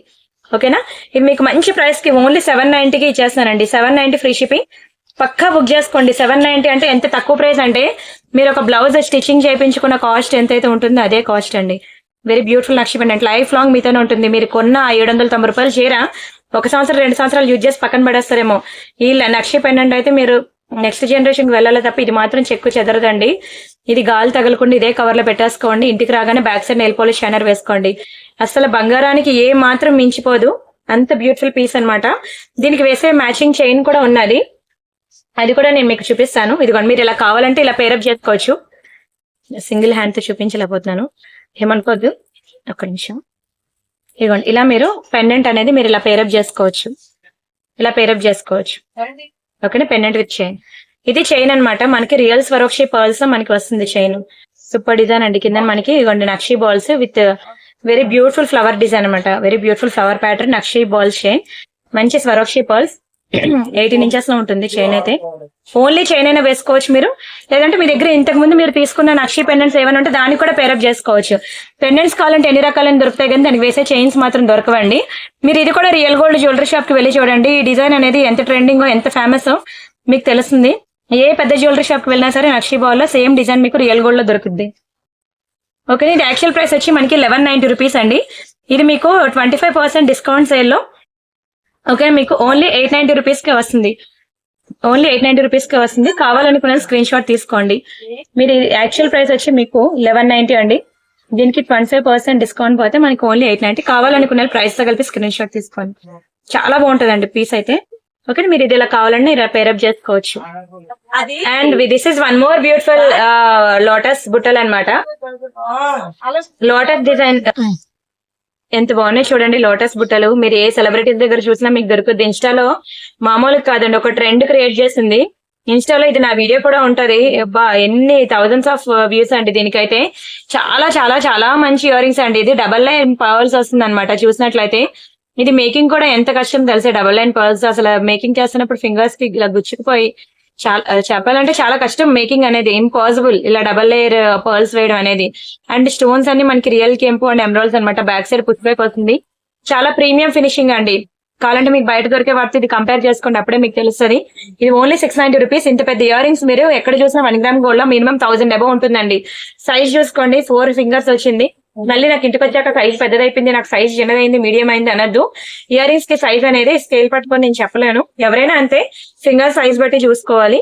ఓకేనా, ఇది మీకు మంచి ప్రైస్ కి ఓన్లీ 790కి ఇచ్చేస్తానండి. 790 ఫ్రీ షిప్పింగ్. పక్కా బుక్ చేసుకోండి. 790 అంటే ఎంత తక్కువ ప్రైస్ అంటే మీరు ఒక బ్లౌజ్ స్టిచ్చింగ్ చేయించుకున్న కాస్ట్ ఎంతైతే ఉంటుందో అదే కాస్ట్ అండి. వెరీ బ్యూటిఫుల్ నక్షి పెండెంట్. లైఫ్ లాంగ్ మీతోనే ఉంటుంది. మీరు కొన్న 790 రూపాయలు చీర 1 సంవత్సరం 2 సంవత్సరాలు యూజ్ చేసి పక్కన పడేస్తారేమో. ఈ నక్షి పెండెంట్ అయితే మీరు నెక్స్ట్ జనరేషన్ కి వెళ్ళాలి తప్ప ఇది మాత్రం చెక్కు చెదరదండి. ఇది గాలి తగలకుండా ఇదే కవర్ లో పెట్టేసుకోండి. ఇంటికి రాగానే back side nail polish shiner వేసుకోండి. అసలు బంగారానికి ఏ మాత్రం మించిపోదు. అంత బ్యూటిఫుల్ పీస్ అన్నమాట. దీనికి వేసే మ్యాచింగ్ చైన్ కూడా ఉన్నది, అది కూడా నేను మీకు చూపిస్తాను. ఇదిగోండి, మీరు ఇలా కావాలంటే ఇలా పేరప్ చేసుకోవచ్చు. సింగిల్ హ్యాండ్ తో చూపించలేకపోతున్నాను, ఏమనుకోద్దు. ఒక్క నిమిషం. ఇదిగోండి ఇలా మీరు పెండెంట్ అనేది మీరు ఇలా పేరప్ చేసుకోవచ్చు, ఇలా పేరప్ చేసుకోవచ్చు. ఓకేనా, పెండెంట్ విత్ చైన్. ఇది చైన్ అన్నమాట, మనకి రియల్ స్వరోక్షి పర్ల్స్ మనకి వస్తుంది చైన్. సూపర్ డిజైన్ అండి. కింద మనకి ఇదిగోండి నక్షి balls with very beautiful flower design అనమాట, వెరీ బ్యూటిఫుల్ ఫ్లవర్ ప్యాటర్న్, నక్షి బాల్స్ చైన్, మంచి స్వరోక్షి పర్ల్స్. 18 ఇంచెస్ లో ఉంటుంది చైన్ అయితే. ఓన్లీ చైన్ అయినా వేసుకోవచ్చు మీరు, లేదంటే మీ దగ్గర ఇంతకు ముందు మీరు తీసుకున్న నక్షి పెండెంట్స్ ఏమైనా ఉంటే దానికి కూడా పేరప్ చేసుకోవచ్చు. పెండెంట్స్ కావాలంటే ఎన్ని రకాలైన దొరుకుతాయి, కానీ దానికి వేసే చైన్స్ మాత్రం దొరకవండి. మీరు ఇది కూడా రియల్ గోల్డ్ జ్యువెలరీ షాప్ కి వెళ్ళి చూడండి, ఈ డిజైన్ అనేది ఎంత ట్రెండింగ్ ఎంత ఫేమస్ మీకు తెలుస్తుంది. ఏ పెద్ద జ్యువెలరీ షాప్ కి వెళ్ళినా సరే నక్షి బాల్ లో సేమ్ డిజైన్ మీకు రియల్ గోల్డ్ లో దొరుకుతుంది. ఓకే, ఇది యాక్చువల్ ప్రైస్ వచ్చి మనకి 1190 రూపీస్ అండి. ఇది మీకు 25% డిస్కౌంట్ సేల్ లో ఓకే మీకు ఓన్లీ 890 రూపీస్ కే వస్తుంది, ఓన్లీ 890 రూపీస్ కే వస్తుంది. కావాలనుకున్న స్క్రీన్ షాట్ తీసుకోండి. మీరు యాక్చువల్ ప్రైస్ వచ్చి మీకు 1190 అండి, దీనికి 25% డిస్కౌంట్ పోతే మనకి ఓన్లీ 890. కావాలనుకున్న ప్రైస్ తో కలిపి స్క్రీన్ షాట్ తీసుకోండి. చాలా బాగుంటదండి పీస్ అయితే. ఓకే, మీరు ఇది ఇలా కావాలంటే ఇలా పేరప్ చేసుకోవచ్చు. And this is one more beautiful lotus బుట్టలు అన్నమాట. లోటస్ డిజైన్ ఎంత బాగున్నాయి చూడండి లోటస్ బుట్టలు. మీరు ఏ సెలబ్రిటీస్ దగ్గర చూసినా మీకు దొరుకుతుంది. ఇన్స్టాలో మామూలు కాదండి, ఒక ట్రెండ్ క్రియేట్ చేసింది ఇన్స్టాలో. ఇది నా వీడియో కూడా ఉంటది, ఎన్ని థౌజండ్స్ ఆఫ్ వ్యూస్ అండి దీనికైతే. చాలా చాలా చాలా మంచి ఇయర్ రింగ్స్ అండి. ఇది డబల్ లైన్ పర్ల్స్ వస్తుంది అనమాట. చూసినట్లయితే ఇది మేకింగ్ కూడా ఎంత కష్టం తెలిసే, డబల్ లైన్ పర్ల్స్ అసలు మేకింగ్ చేస్తున్నప్పుడు ఫింగర్స్ కి ఇలా గుచ్చుకుపోయి చాలా చెప్పాలంటే చాలా కష్టం మేకింగ్ అనేది, ఇంపాసిబుల్ ఇలా డబల్ లేయర్ పర్ల్స్ వేయడం అనేది. అండ్ స్టోన్స్ అన్ని మనకి రియల్ కెంపు అండ్ ఎమరాల్డ్స్ అనమాట. బ్యాక్ సైడ్ పుష్ బ్యాక్ వస్తుంది, చాలా ప్రీమియం ఫినిషింగ్ అండి. కావాలంటే మీకు బయట దొరికే వాటితో ఇది కంపేర్ చేసుకోండి, అప్పుడే మీకు తెలుస్తుంది. ఇది ఓన్లీ 690 రూపీస్. ఇంత పెద్ద ఇయర్ రింగ్స్ మీరు ఎక్కడ చూసినా 1 గ్రామ్ గోల్డ్ లో మినిమం 1000 అబౌవ్ ఉంటుందండి. సైజ్ చూసుకోండి, 4 ఫింగర్స్ వచ్చింది. మళ్ళీ నాకు ఇంటికి వచ్చాక సైజ్ పెద్దదైపోయింది, నాకు సైజ్ చిన్నదైంది, మీడియం అయింది అనద్దు. ఇయర్ రింగ్స్ కి సైజ్ అనేది స్కేల్ పట్టుకొని నేను చెప్పలేను, ఎవరైనా అంతే ఫింగర్ సైజ్ బట్టి చూసుకోవాలి.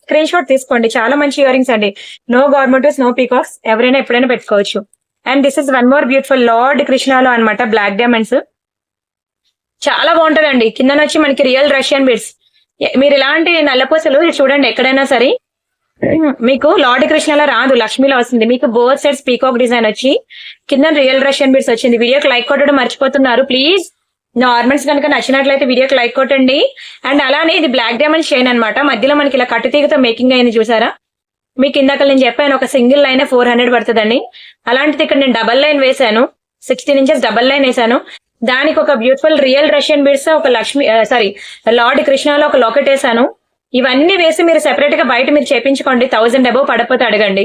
స్క్రీన్ షాట్ తీసుకోండి. చాలా మంచి ఇయర్ రింగ్స్ అండి. నో గవర్నమెంట్, నో పీకాక్స్, ఎవరైనా ఎప్పుడైనా పెట్టుకోవచ్చు. And this is one more beautiful Lord కృష్ణాలో అనమాట, బ్లాక్ డైమండ్స్. చాలా బాగుంటదండి. కింద వచ్చి మనకి రియల్ రష్యన్ బీడ్స్. మీరు ఇలాంటి నల్లపూసలు చూడండి ఎక్కడైనా సరే, మీకు లార్డ్ కృష్ణలో రాదు, లక్ష్మిలో వస్తుంది. మీకు బోత్ సైడ్స్ పీకాక్ డిజైన్ వచ్చి కింద రియల్ రష్యన్ బీడ్స్ వచ్చింది. వీడియోకి లైక్ కొట్టడం మర్చిపోతున్నారు ప్లీజ్. నా ఆర్నమెంట్స్ కనుక నచ్చినట్లయితే వీడియోకి లైక్ కొట్టండి. అండ్ అలానే ఇది బ్లాక్ డైమండ్ చైన్ అనమాట. మధ్యలో మనకి ఇలా కట్టుతీగతో మేకింగ్ అయింది చూసారా. మీకు ఇందాక నేను చెప్పాను ఒక సింగిల్ లైన్ 400 పడుతుందండి. అలాంటిది ఇక్కడ నేను డబల్ లైన్ వేసాను, 16 ఇంచెస్ డబల్ లైన్ వేసాను. దానికి ఒక బ్యూటిఫుల్ రియల్ రష్యన్ బీడ్స్, ఒక లక్ష్మి లార్డ్ కృష్ణలో ఒక లాకెట్ వేసాను. ఇవన్నీ వేసి మీరు సెపరేట్ గా బయట మీరు చేపించుకోండి. 1000 అబౌవ్ పడకపోతే అడగండి.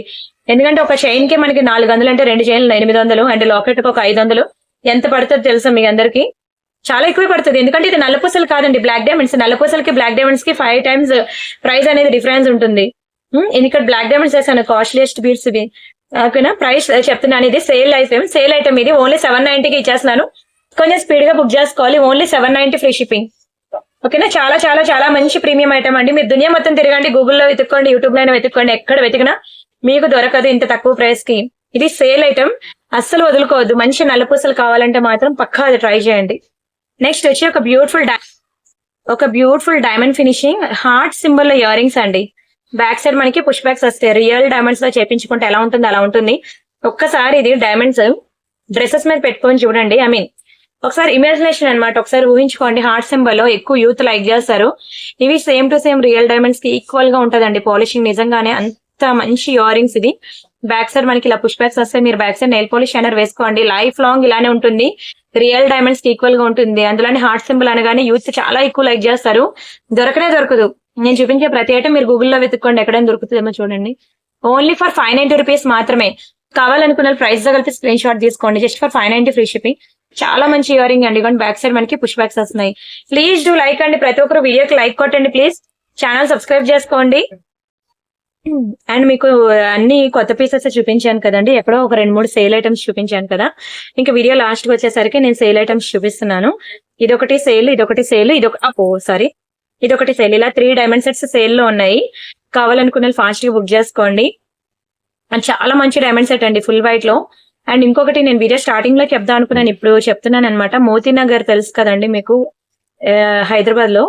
ఎందుకంటే ఒక చైన్ కి మనకి 400 అంటే 2 చైన్లు 800, అండ్ లాకెట్ కి ఒక 500. ఎంత పడుతుందో తెలుసా మీ అందరికి? చాలా ఎక్కువ పడుతుంది. ఎందుకంటే ఇది నల్లపూసలు కాదండి, బ్లాక్ డైమండ్స్. నల్లపూసలకి బ్లాక్ డైమండ్స్ కి 5 టైమ్స్ ప్రైస్ అనేది డిఫరెన్స్ ఉంటుంది. ఇక్కడ బ్లాక్ డైమండ్స్ వేసాను, కాస్ట్లీయెస్ట్ బీడ్స్ ఇవి. ఓకేనా, ప్రైస్ చెప్తున్నాను. ఇది సేల్ ఐటమ్ ఇది ఓన్లీ 790కి ఇచ్చేస్తున్నాను. కొంచెం స్పీడ్ గా బుక్ చేసుకోవాలి. Only 790 free shipping. ఓకేనా, చాలా చాలా చాలా మంచి ప్రీమియం ఐటమ్ అండి. మీరు దునియా మొత్తం తిరగండి, గూగుల్లో వెతుక్కోండి, యూట్యూబ్ లో వెతుక్కోండి, ఎక్కడ వెతికినా మీకు దొరకదు ఇంత తక్కువ ప్రైస్ కి. ఇది సేల్ ఐటమ్, అస్సలు వదులుకోవద్దు. మంచి నల్లపూసలు కావాలంటే మాత్రం పక్కా అది ట్రై చేయండి. నెక్స్ట్ వచ్చి ఒక beautiful diamond finishing heart symbol ear rings అండి. బ్యాక్ సైడ్ మనకి పుష్ బ్యాక్స్ వస్తాయి. రియల్ డైమండ్స్ లో చేపించుకుంటే ఎలా ఉంటుంది అలా ఉంటుంది. ఒక్కసారి ఇది డైమండ్స్ డ్రెస్సెస్ మీద పెట్టుకొని చూడండి. ఐ మీన్ ఒకసారి ఇమాజినేషన్ అన్నమాట, ఒకసారి ఊహించుకోండి. హార్ట్ సింబల్ లో ఎక్కువ యూత్ లైక్ చేస్తారు. ఇవి same to same real diamonds కి ఈక్వల్ గా ఉంటదండి పాలిషింగ్. నిజంగానే అంత మంచి ఇయర్ రింగ్స్. ఇది బ్యాక్ సైడ్ మనకి ఇలా పుష్ బ్యాక్స్ వస్తాయి. మీరు back side nail polish shiner వేసుకోండి, లైఫ్ లాంగ్ ఇలానే ఉంటుంది. రియల్ డైమండ్స్ కి ఈక్వల్ గా ఉంటుంది. అందులోని హార్ట్ సింబల్ అనగానే యూత్ చాలా ఎక్కువ లైక్ చేస్తారు. దొరకదు. నేను చూపించే ప్రతి ఐటమ్ మీరు గూగుల్లో వెతుక్కోండి, ఎక్కడైనా దొరుకుతుందేమో చూడండి. ఓన్లీ ఫర్ 590 రూపీస్ మాత్రమే. కావాలనుకున్న ప్రైస్ తో కలిపి స్క్రీన్ షాట్ తీసుకోండి. Just for 590 free shipping. చాలా మంచి ఇయర్ రింగ్ అండి. బ్యాక్ సైడ్ మనకి పుష్ బ్యాక్స్ వస్తున్నాయి. ప్లీజ్ డూ లైక్ అండి, ప్రతి ఒక్కరు వీడియోకి లైక్ కొట్టండి ప్లీజ్. ఛానల్ సబ్స్క్రైబ్ చేసుకోండి. అండ్ మీకు అన్ని కొత్త పీసెస్ చూపించాను కదండి, ఎక్కడో ఒక 2-3 సేల్ ఐటమ్స్ చూపించాను కదా. ఇంకా వీడియో లాస్ట్ కి వచ్చేసరికి నేను సేల్ ఐటమ్స్ చూపిస్తున్నాను. ఇదొకటి సేల్, ఇదొకటి సేల్, ఇదొకటి సేల్. ఇలా 3 డైమండ్ సెట్స్ సేల్ లో ఉన్నాయి. కావాలనుకున్న ఫాస్ట్ గా బుక్ చేసుకోండి. అండ్ చాలా మంచి డైమండ్ సెట్ అండి, ఫుల్ వైట్ లో. అండ్ ఇంకొకటి నేను వీడియో స్టార్టింగ్ లో చెప్దాం అనుకున్నాను, ఇప్పుడు చెప్తున్నాను అనమాట. మోతీనగర్ తెలుసు కదండి మీకు, హైదరాబాద్ లో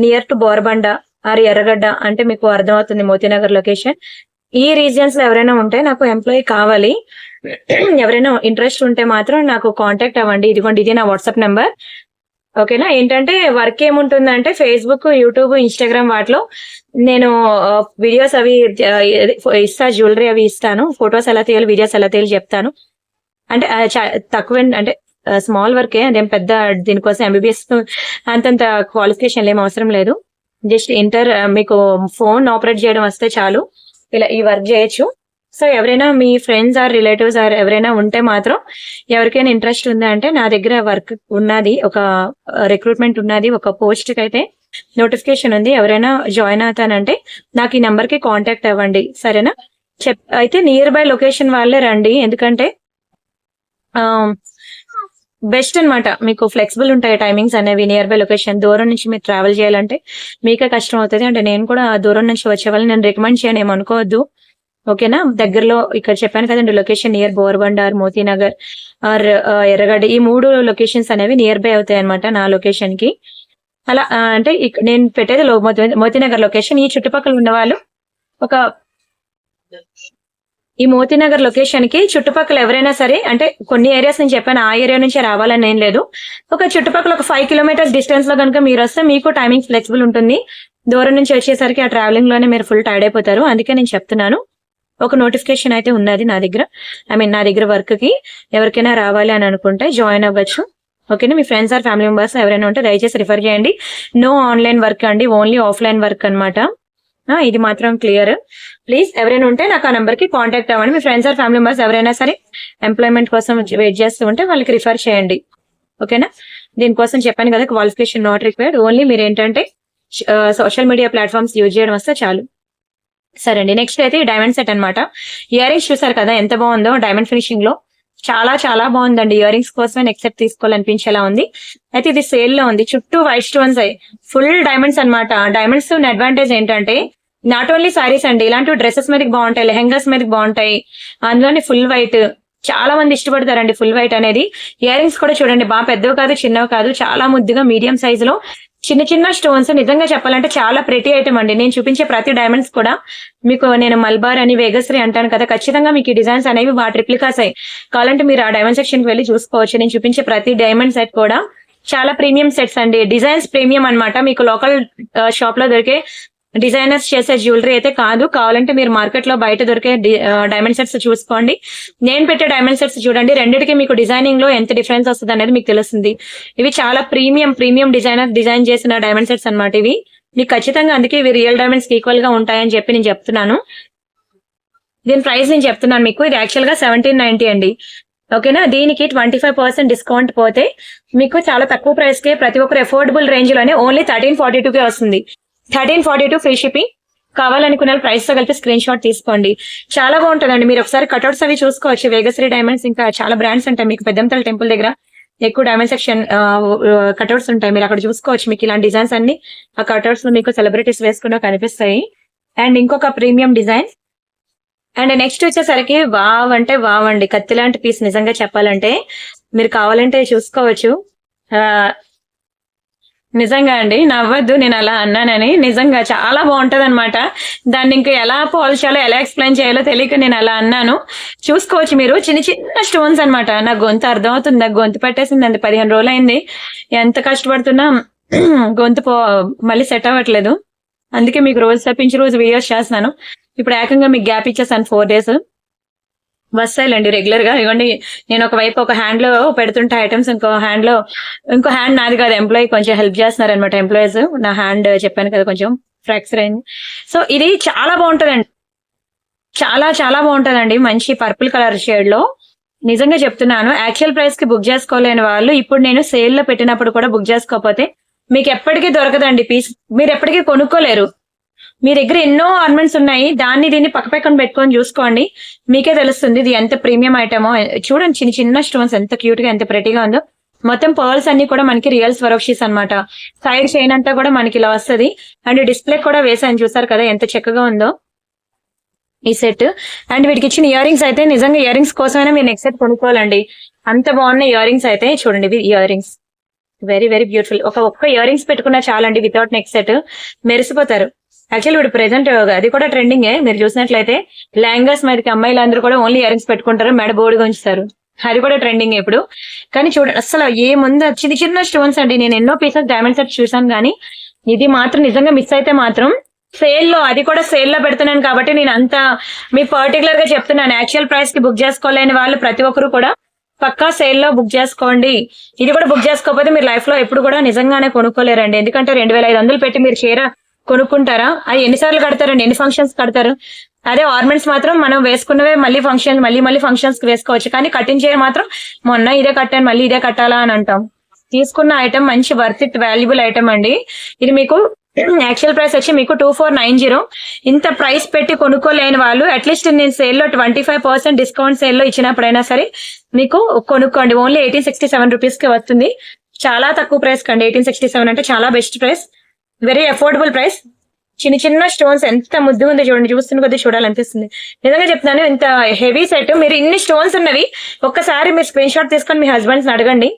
నియర్ టు బోరబండ ఆర్ ఎర్రగడ్డ అంటే మీకు అర్థమవుతుంది మోతీనగర్ లొకేషన్. ఈ రీజియన్స్ లో ఎవరైనా ఉంటే నాకు ఎంప్లాయీ కావాలి. ఎవరైనా ఇంట్రెస్ట్ ఉంటే మాత్రం నాకు కాంటాక్ట్ అవ్వండి. ఇదిగోండి, ఇది నా వాట్సాప్ నెంబర్. ఓకేనా. ఏంటంటే వర్క్ ఏముంటుందంటే ఫేస్బుక్, యూట్యూబ్, ఇన్స్టాగ్రామ్ వాటిలో నేను వీడియోస్ అవి ఇస్తా, జ్యువెలరీ అవి ఇస్తాను. ఫొటోస్ ఎలా తీయాలి, వీడియోస్ ఎలా తీయాలి చెప్తాను. అంటే తక్కువ, అంటే స్మాల్ వర్కే, అదేం పెద్ద దీనికోసం ఎంబీబీఎస్ అంతంత క్వాలిఫికేషన్ ఏం అవసరం లేదు. జస్ట్ మీకు ఫోన్ ఆపరేట్ చేయడం వస్తే చాలు, ఇలా ఈ వర్క్ చేయొచ్చు. సో ఎవరైనా మీ ఫ్రెండ్స్ ఆర్ రిలేటివ్స్ ఆర్ ఎవరైనా ఉంటే మాత్రం, ఎవరికైనా ఇంట్రెస్ట్ ఉందా అంటే, నా దగ్గర వర్క్ ఉన్నది, ఒక రిక్రూట్మెంట్ ఉన్నది, ఒక పోస్ట్ కి అయితే నోటిఫికేషన్ ఉంది. ఎవరైనా జాయిన్ అవుతానంటే నాకు ఈ నెంబర్ కి కాంటాక్ట్ అవ్వండి, సరేనా. అయితే నియర్ బై లొకేషన్ వాళ్ళే రండి, ఎందుకంటే బెస్ట్ అన్నమాట. మీకు ఫ్లెక్సిబుల్ ఉంటాయి టైమింగ్స్ అనేవి. నియర్ బై లొకేషన్, దూరం నుంచి మీరు ట్రావెల్ చేయాలంటే మీకే కష్టం అవుతుంది. అంటే నేను కూడా దూరం నుంచి వచ్చే వాళ్ళని నేను రికమెండ్ చేయను, ఏమనుకోవద్దు. ఓకేనా. దగ్గరలో ఇక్కడ చెప్పాను కదండి, location near Borabanda or Motinagar or Erragadda, ఈ 3 లొకేషన్స్ అనేవి నియర్ బై అవుతాయి అనమాట నా లొకేషన్ కి. అలా అంటే నేను పెట్టేది మోతీనగర్ లొకేషన్. ఈ చుట్టుపక్కల ఉన్న వాళ్ళు ఈ మోతీనగర్ లొకేషన్ కి చుట్టుపక్కల ఎవరైనా సరే, అంటే కొన్ని ఏరియాస్ నేను చెప్పాను, ఆ ఏరియా నుంచి రావాలని ఏం లేదు. ఒక చుట్టుపక్కల ఒక 5 కిలోమీటర్స్ డిస్టెన్స్ లో కనుక మీరు వస్తే మీకు టైమింగ్ ఫ్లెక్సిబుల్ ఉంటుంది. దూరం నుంచి వచ్చేసరికి ఆ ట్రావెలింగ్ లోనే మీరు ఫుల్ టైర్డ్ అయిపోతారు. అందుకే నేను చెప్తున్నాను. ఒక నోటిఫికేషన్ అయితే ఉన్నది నా దగ్గర, నా దగ్గర వర్క్ కి ఎవరికైనా రావాలి అని అనుకుంటే జాయిన్ అవ్వచ్చు. ఓకేనా. మీ ఫ్రెండ్స్ ఆర్ ఫ్యామిలీ మెంబర్స్ ఎవరైనా ఉంటే దయచేసి రిఫర్ చేయండి. నో ఆన్లైన్ వర్క్ అండి, ఓన్లీ ఆఫ్లైన్ వర్క్ అనమాట. ఇది మాత్రం క్లియర్. ప్లీజ్ ఎవరైనా ఉంటే నాకు ఆ నెంబర్ కి కాంటాక్ట్ అవ్వండి. మీ ఫ్రెండ్స్ ఆర్ ఫ్యామిలీ మెంబర్స్ ఎవరైనా సరే ఎంప్లాయ్మెంట్ కోసం వెయిట్ చేస్తూ ఉంటే వాళ్ళకి రిఫర్ చేయండి. ఓకేనా. దీనికోసం చెప్పాను కదా, క్వాలిఫికేషన్ నాట్ రిక్వైర్డ్, ఓన్లీ మీరు ఏంటంటే సోషల్ మీడియా ప్లాట్ఫామ్స్ యూజ్ చేయడం వస్తే చాలు. సరే అండి. నెక్స్ట్ అయితే డైమండ్ సెట్ అనమాట. ఇయర్ రింగ్స్ చూసారు కదా ఎంత బాగుందో, డైమండ్ ఫినిషింగ్ లో చాలా చాలా బాగుందండి. ఇయర్ రింగ్స్ కోసమే నెక్స్ట్ సెట్ తీసుకోవాలనిపించేలా ఉంది. అయితే ఇది సేల్ లో ఉంది. చుట్టూ వైట్ స్టోన్స్ అయ్యి ఫుల్ డైమండ్స్ అనమాట. డైమండ్స్ అడ్వాంటేజ్ ఏంటంటే, నాట్ ఓన్లీ సారీస్ అండి, ఇలాంటి డ్రెస్సెస్ మీదకి బాగుంటాయి, లెహెంగాస్ మీదకి బాగుంటాయి. అందులోని ఫుల్ వైట్ చాలా మంది ఇష్టపడతారండి, ఫుల్ వైట్ అనేది. ఇయర్ రింగ్స్ కూడా చూడండి, బాగా పెద్దవి కాదు, చిన్నవి కాదు, చాలా ముద్దుగా మీడియం సైజ్ లో చిన్న చిన్న స్టోన్స్. నిజంగా చెప్పాలంటే చాలా ప్రెటీ ఐటమ్ అండి. నేను చూపించే ప్రతి డైమండ్స్ కూడా మీకు నేను మల్బార్ అని, వేగశ్రీ అంటాను కదా, ఖచ్చితంగా మీకు ఈ డిజైన్స్ అనేవి వాటి రిప్లికాస్ అయ్యి. కావాలంటే మీరు ఆ డైమండ్ సెక్షన్ కి వెళ్ళి చూసుకోవచ్చు. నేను చూపించే ప్రతి డైమండ్ సెట్ కూడా చాలా ప్రీమియం సెట్స్ అండి. డిజైన్స్ ప్రీమియం అన్నమాట. మీకు లోకల్ షాప్ లో దొరికే డిజైనర్స్ చేసే జ్యువెలరీ అయితే కాదు. కావాలంటే మీరు మార్కెట్ లో బయట దొరికే డైమండ్ సెట్స్ చూసుకోండి. నేను పెట్టే డైమండ్ సెట్స్ చూడండి, రెండిటికి మీకు డిజైనింగ్ లో ఎంత డిఫరెన్స్ వస్తుంది అనేది మీకు తెలుస్తుంది. ఇవి చాలా ప్రీమియం డిజైనర్ డిజైన్ చేసిన డైమండ్ సెట్స్ అన్నమాట. ఇవి మీకు ఖచ్చితంగా, అందుకే ఇవి రియల్ డైమండ్స్ కి ఈక్వల్ గా ఉంటాయని చెప్పి నేను చెప్తున్నాను. దీని ప్రైస్ నేను చెప్తున్నాను మీకు. ఇది యాక్చువల్ గా 1790 అండి. ఓకేనా. దీనికి 25% డిస్కౌంట్ పోతే మీకు చాలా తక్కువ ప్రైస్ కి ప్రతి ఒక్కరు ఎఫోర్డబుల్ రేంజ్ లోనే ఓన్లీ 1342 కే వస్తుంది. 1342 ఫ్రీ షిప్పింగ్. కావాలనుకున్న ప్రైస్ తో కలిపి స్క్రీన్ షాట్ తీసుకోండి. చాలా బాగుంటుందండి. మీరు ఒకసారి కట్అవుట్స్ అవి చూసుకోవచ్చు. వేగశ్రీ డైమండ్స్ ఇంకా చాలా బ్రాండ్స్ ఉంటాయి. మీకు పెద్దంతల టెంపుల్ దగ్గర ఎక్కువ డైమండ్ సెక్షన్ కట్అవుట్స్ ఉంటాయి, మీరు అక్కడ చూసుకోవచ్చు. మీకు ఇలాంటి డిజైన్స్ అన్ని ఆ కట్అవుట్స్ లో మీకు సెలబ్రిటీస్ వేసుకున్నా కనిపిస్తాయి. అండ్ ఇంకొక ప్రీమియం డిజైన్. అండ్ నెక్స్ట్ వచ్చేసరికి వావ్ అంటే వావ్ అండి, కత్తి లాంటి పీస్. నిజంగా చెప్పాలంటే మీరు కావాలంటే చూసుకోవచ్చు. నిజంగా అండి, నవ్వద్దు నేను అలా అన్నానని. నిజంగా చాలా బాగుంటది అనమాట. దాన్ని ఇంకా ఎలా పోల్చాలో, ఎలా ఎక్స్ప్లెయిన్ చేయాలో తెలియక నేను అలా అన్నాను. చూసుకోవచ్చు మీరు. చిన్న చిన్న స్టోన్స్ అనమాట. నాకు గొంతు అర్థమవుతుంది, నాకు గొంతు పట్టేసింది అండి. 15 రోజులు అయింది. ఎంత కష్టపడుతున్నా గొంతు మళ్ళీ సెట్ అవ్వట్లేదు. అందుకే మీకు రోజు తప్పించి రోజు వీడియోస్ చేస్తున్నాను. ఇప్పుడు ఏకంగా మీకు గ్యాప్ ఇచ్చేసాను 4 days. వస్తాయిలేండి రెగ్యులర్ గా. ఇవ్వండి, నేను ఒకవైపు ఒక హ్యాండ్ లో పెడుతుంటే ఐటమ్స్, ఇంకో హ్యాండ్ నాది కాదు, ఎంప్లాయీ కొంచెం హెల్ప్ చేస్తున్నారు అనమాట. ఎంప్లాయీస్ నా హ్యాండ్ చెప్పాను కదా కొంచెం ఫ్రాక్చర్ అయింది. సో ఇది చాలా బాగుంటదండి, చాలా చాలా బాగుంటదండి. మంచి పర్పుల్ కలర్ షేడ్ లో. నిజంగా చెప్తున్నాను, యాక్చువల్ ప్రైస్ కి బుక్ చేసుకోలేని వాళ్ళు ఇప్పుడు నేను సేల్ లో పెట్టినప్పుడు కూడా బుక్ చేసుకోకపోతే మీకు ఎప్పటికీ దొరకదండి పీస్. మీరు ఎప్పటికీ కొనుక్కోలేరు. మీ దగ్గర ఎన్నో ఆర్నమెంట్స్ ఉన్నాయి, దీన్ని పక్కన పెట్టుకొని చూసుకోండి, మీకే తెలుస్తుంది ఇది ఎంత ప్రీమియం ఐటమో. చూడండి, చిన్న చిన్న స్టోన్స్ ఎంత క్యూట్ గా, ఎంత ప్రెటీగా ఉందో. మొత్తం పర్ల్స్ అన్ని కూడా మనకి రియల్ స్వరోక్షిస్ అన్నమాట. సైడ్ చైన్ అంతా కూడా మనకి ఇలా వస్తుంది. అండ్ డిస్ప్లే కూడా వేసాను, చూసారు కదా ఎంత చక్కగా ఉందో ఈ సెట్. అండ్ వీటికి ఇచ్చిన ఇయర్ రింగ్స్ అయితే నిజంగా ఇయర్ రింగ్స్ కోసమైనా మీరు నెక్స్ట్ సెట్ కొనుక్కోవాలండి. అంత బాగున్న ఇయర్ రింగ్స్ అయితే చూడండి. ఇవి ear rings very very beautiful. ఒక్క ఇయర్ రింగ్స్ పెట్టుకున్నా చాలండి, వితౌట్ నెక్ సెట్ మెరిసిపోతారు. యాక్చువల్లీ ఇప్పుడు ప్రెసెంట్ అది కూడా ట్రెండింగ్ మీరు చూసినట్లయితే లెహంగాస్ మీదకి అమ్మాయిలు అందరూ కూడా ఓన్లీ ఇయర్ రింగ్స్ పెట్టుకుంటారు, మెడ బోర్డుగా ఉంచుతారు. అది కూడా ట్రెండింగ్ ఇప్పుడు. కానీ చూడండి అసలు ఏముందో చిన్న చిన్న స్టోన్స్ అండి. నేను ఎన్నో పీసెస్ డైమండ్ సెట్ చూసాను, కానీ ఇది మాత్రం నిజంగా మిస్ అయితే మాత్రం సేల్ లో, అది కూడా సేల్ లో పెడుతున్నాను కాబట్టి నేను అంత మీకు పర్టికులర్ గా చెప్తున్నాను. యాక్చువల్ ప్రైస్ కి బుక్ చేసుకోలేని వాళ్ళు ప్రతి ఒక్కరు కూడా పక్కా సేల్ లో బుక్ చేసుకోండి. ఇది కూడా బుక్ చేసుకోకపోతే మీరు లైఫ్ లో ఎప్పుడు కూడా నిజంగానే కొనుక్కోలేరండి. ఎందుకంటే 2500 పెట్టి మీరు చీర కొనుక్కుంటారా? అది ఎన్నిసార్లు కడతారండి, ఎన్ని ఫంక్షన్స్ కడతారు? అదే ఆర్నమెంట్స్ మాత్రం మనం వేసుకున్నవే మళ్ళీ మళ్ళీ ఫంక్షన్స్ కి వేసుకోవచ్చు. కానీ కటింగ్ చీర మాత్రం మొన్న ఇదే కట్టాను మళ్ళీ ఇదే కట్టాలా అని అంటాం. తీసుకున్న ఐటమ్ మంచి వర్త్ ఇట్ వాల్యుబుల్ ఐటమ్ అండి. ఇది మీకు యాక్చువల్ ప్రైస్ వచ్చి మీకు 2490. ఇంత ప్రైస్ పెట్టి కొనుక్కోలేని వాళ్ళు అట్లీస్ట్ నేను సేల్ లో 25% డిస్కౌంట్ సేల్ లో ఇచ్చినప్పుడైనా సరే మీకు కొనుక్కోండి. ఓన్లీ 1867 రూపీస్ కి వస్తుంది. చాలా తక్కువ ప్రైస్ కండి. 1867 అంటే చాలా best price, very affordable price. చిన్న చిన్న స్టోన్స్ ఎంత ముద్దు ఉందో చూడండి, చూస్తున్న కొద్ది చూడాలనిపిస్తుంది. నిజంగా చెప్తున్నాను, ఇంత హెవీ సెట్ మీరు ఇన్ని స్టోన్స్ ఉన్నవి ఒక్కసారి మీరు స్క్రీన్ షాట్ తీసుకొని మీ హస్బెండ్స్ అడగండి.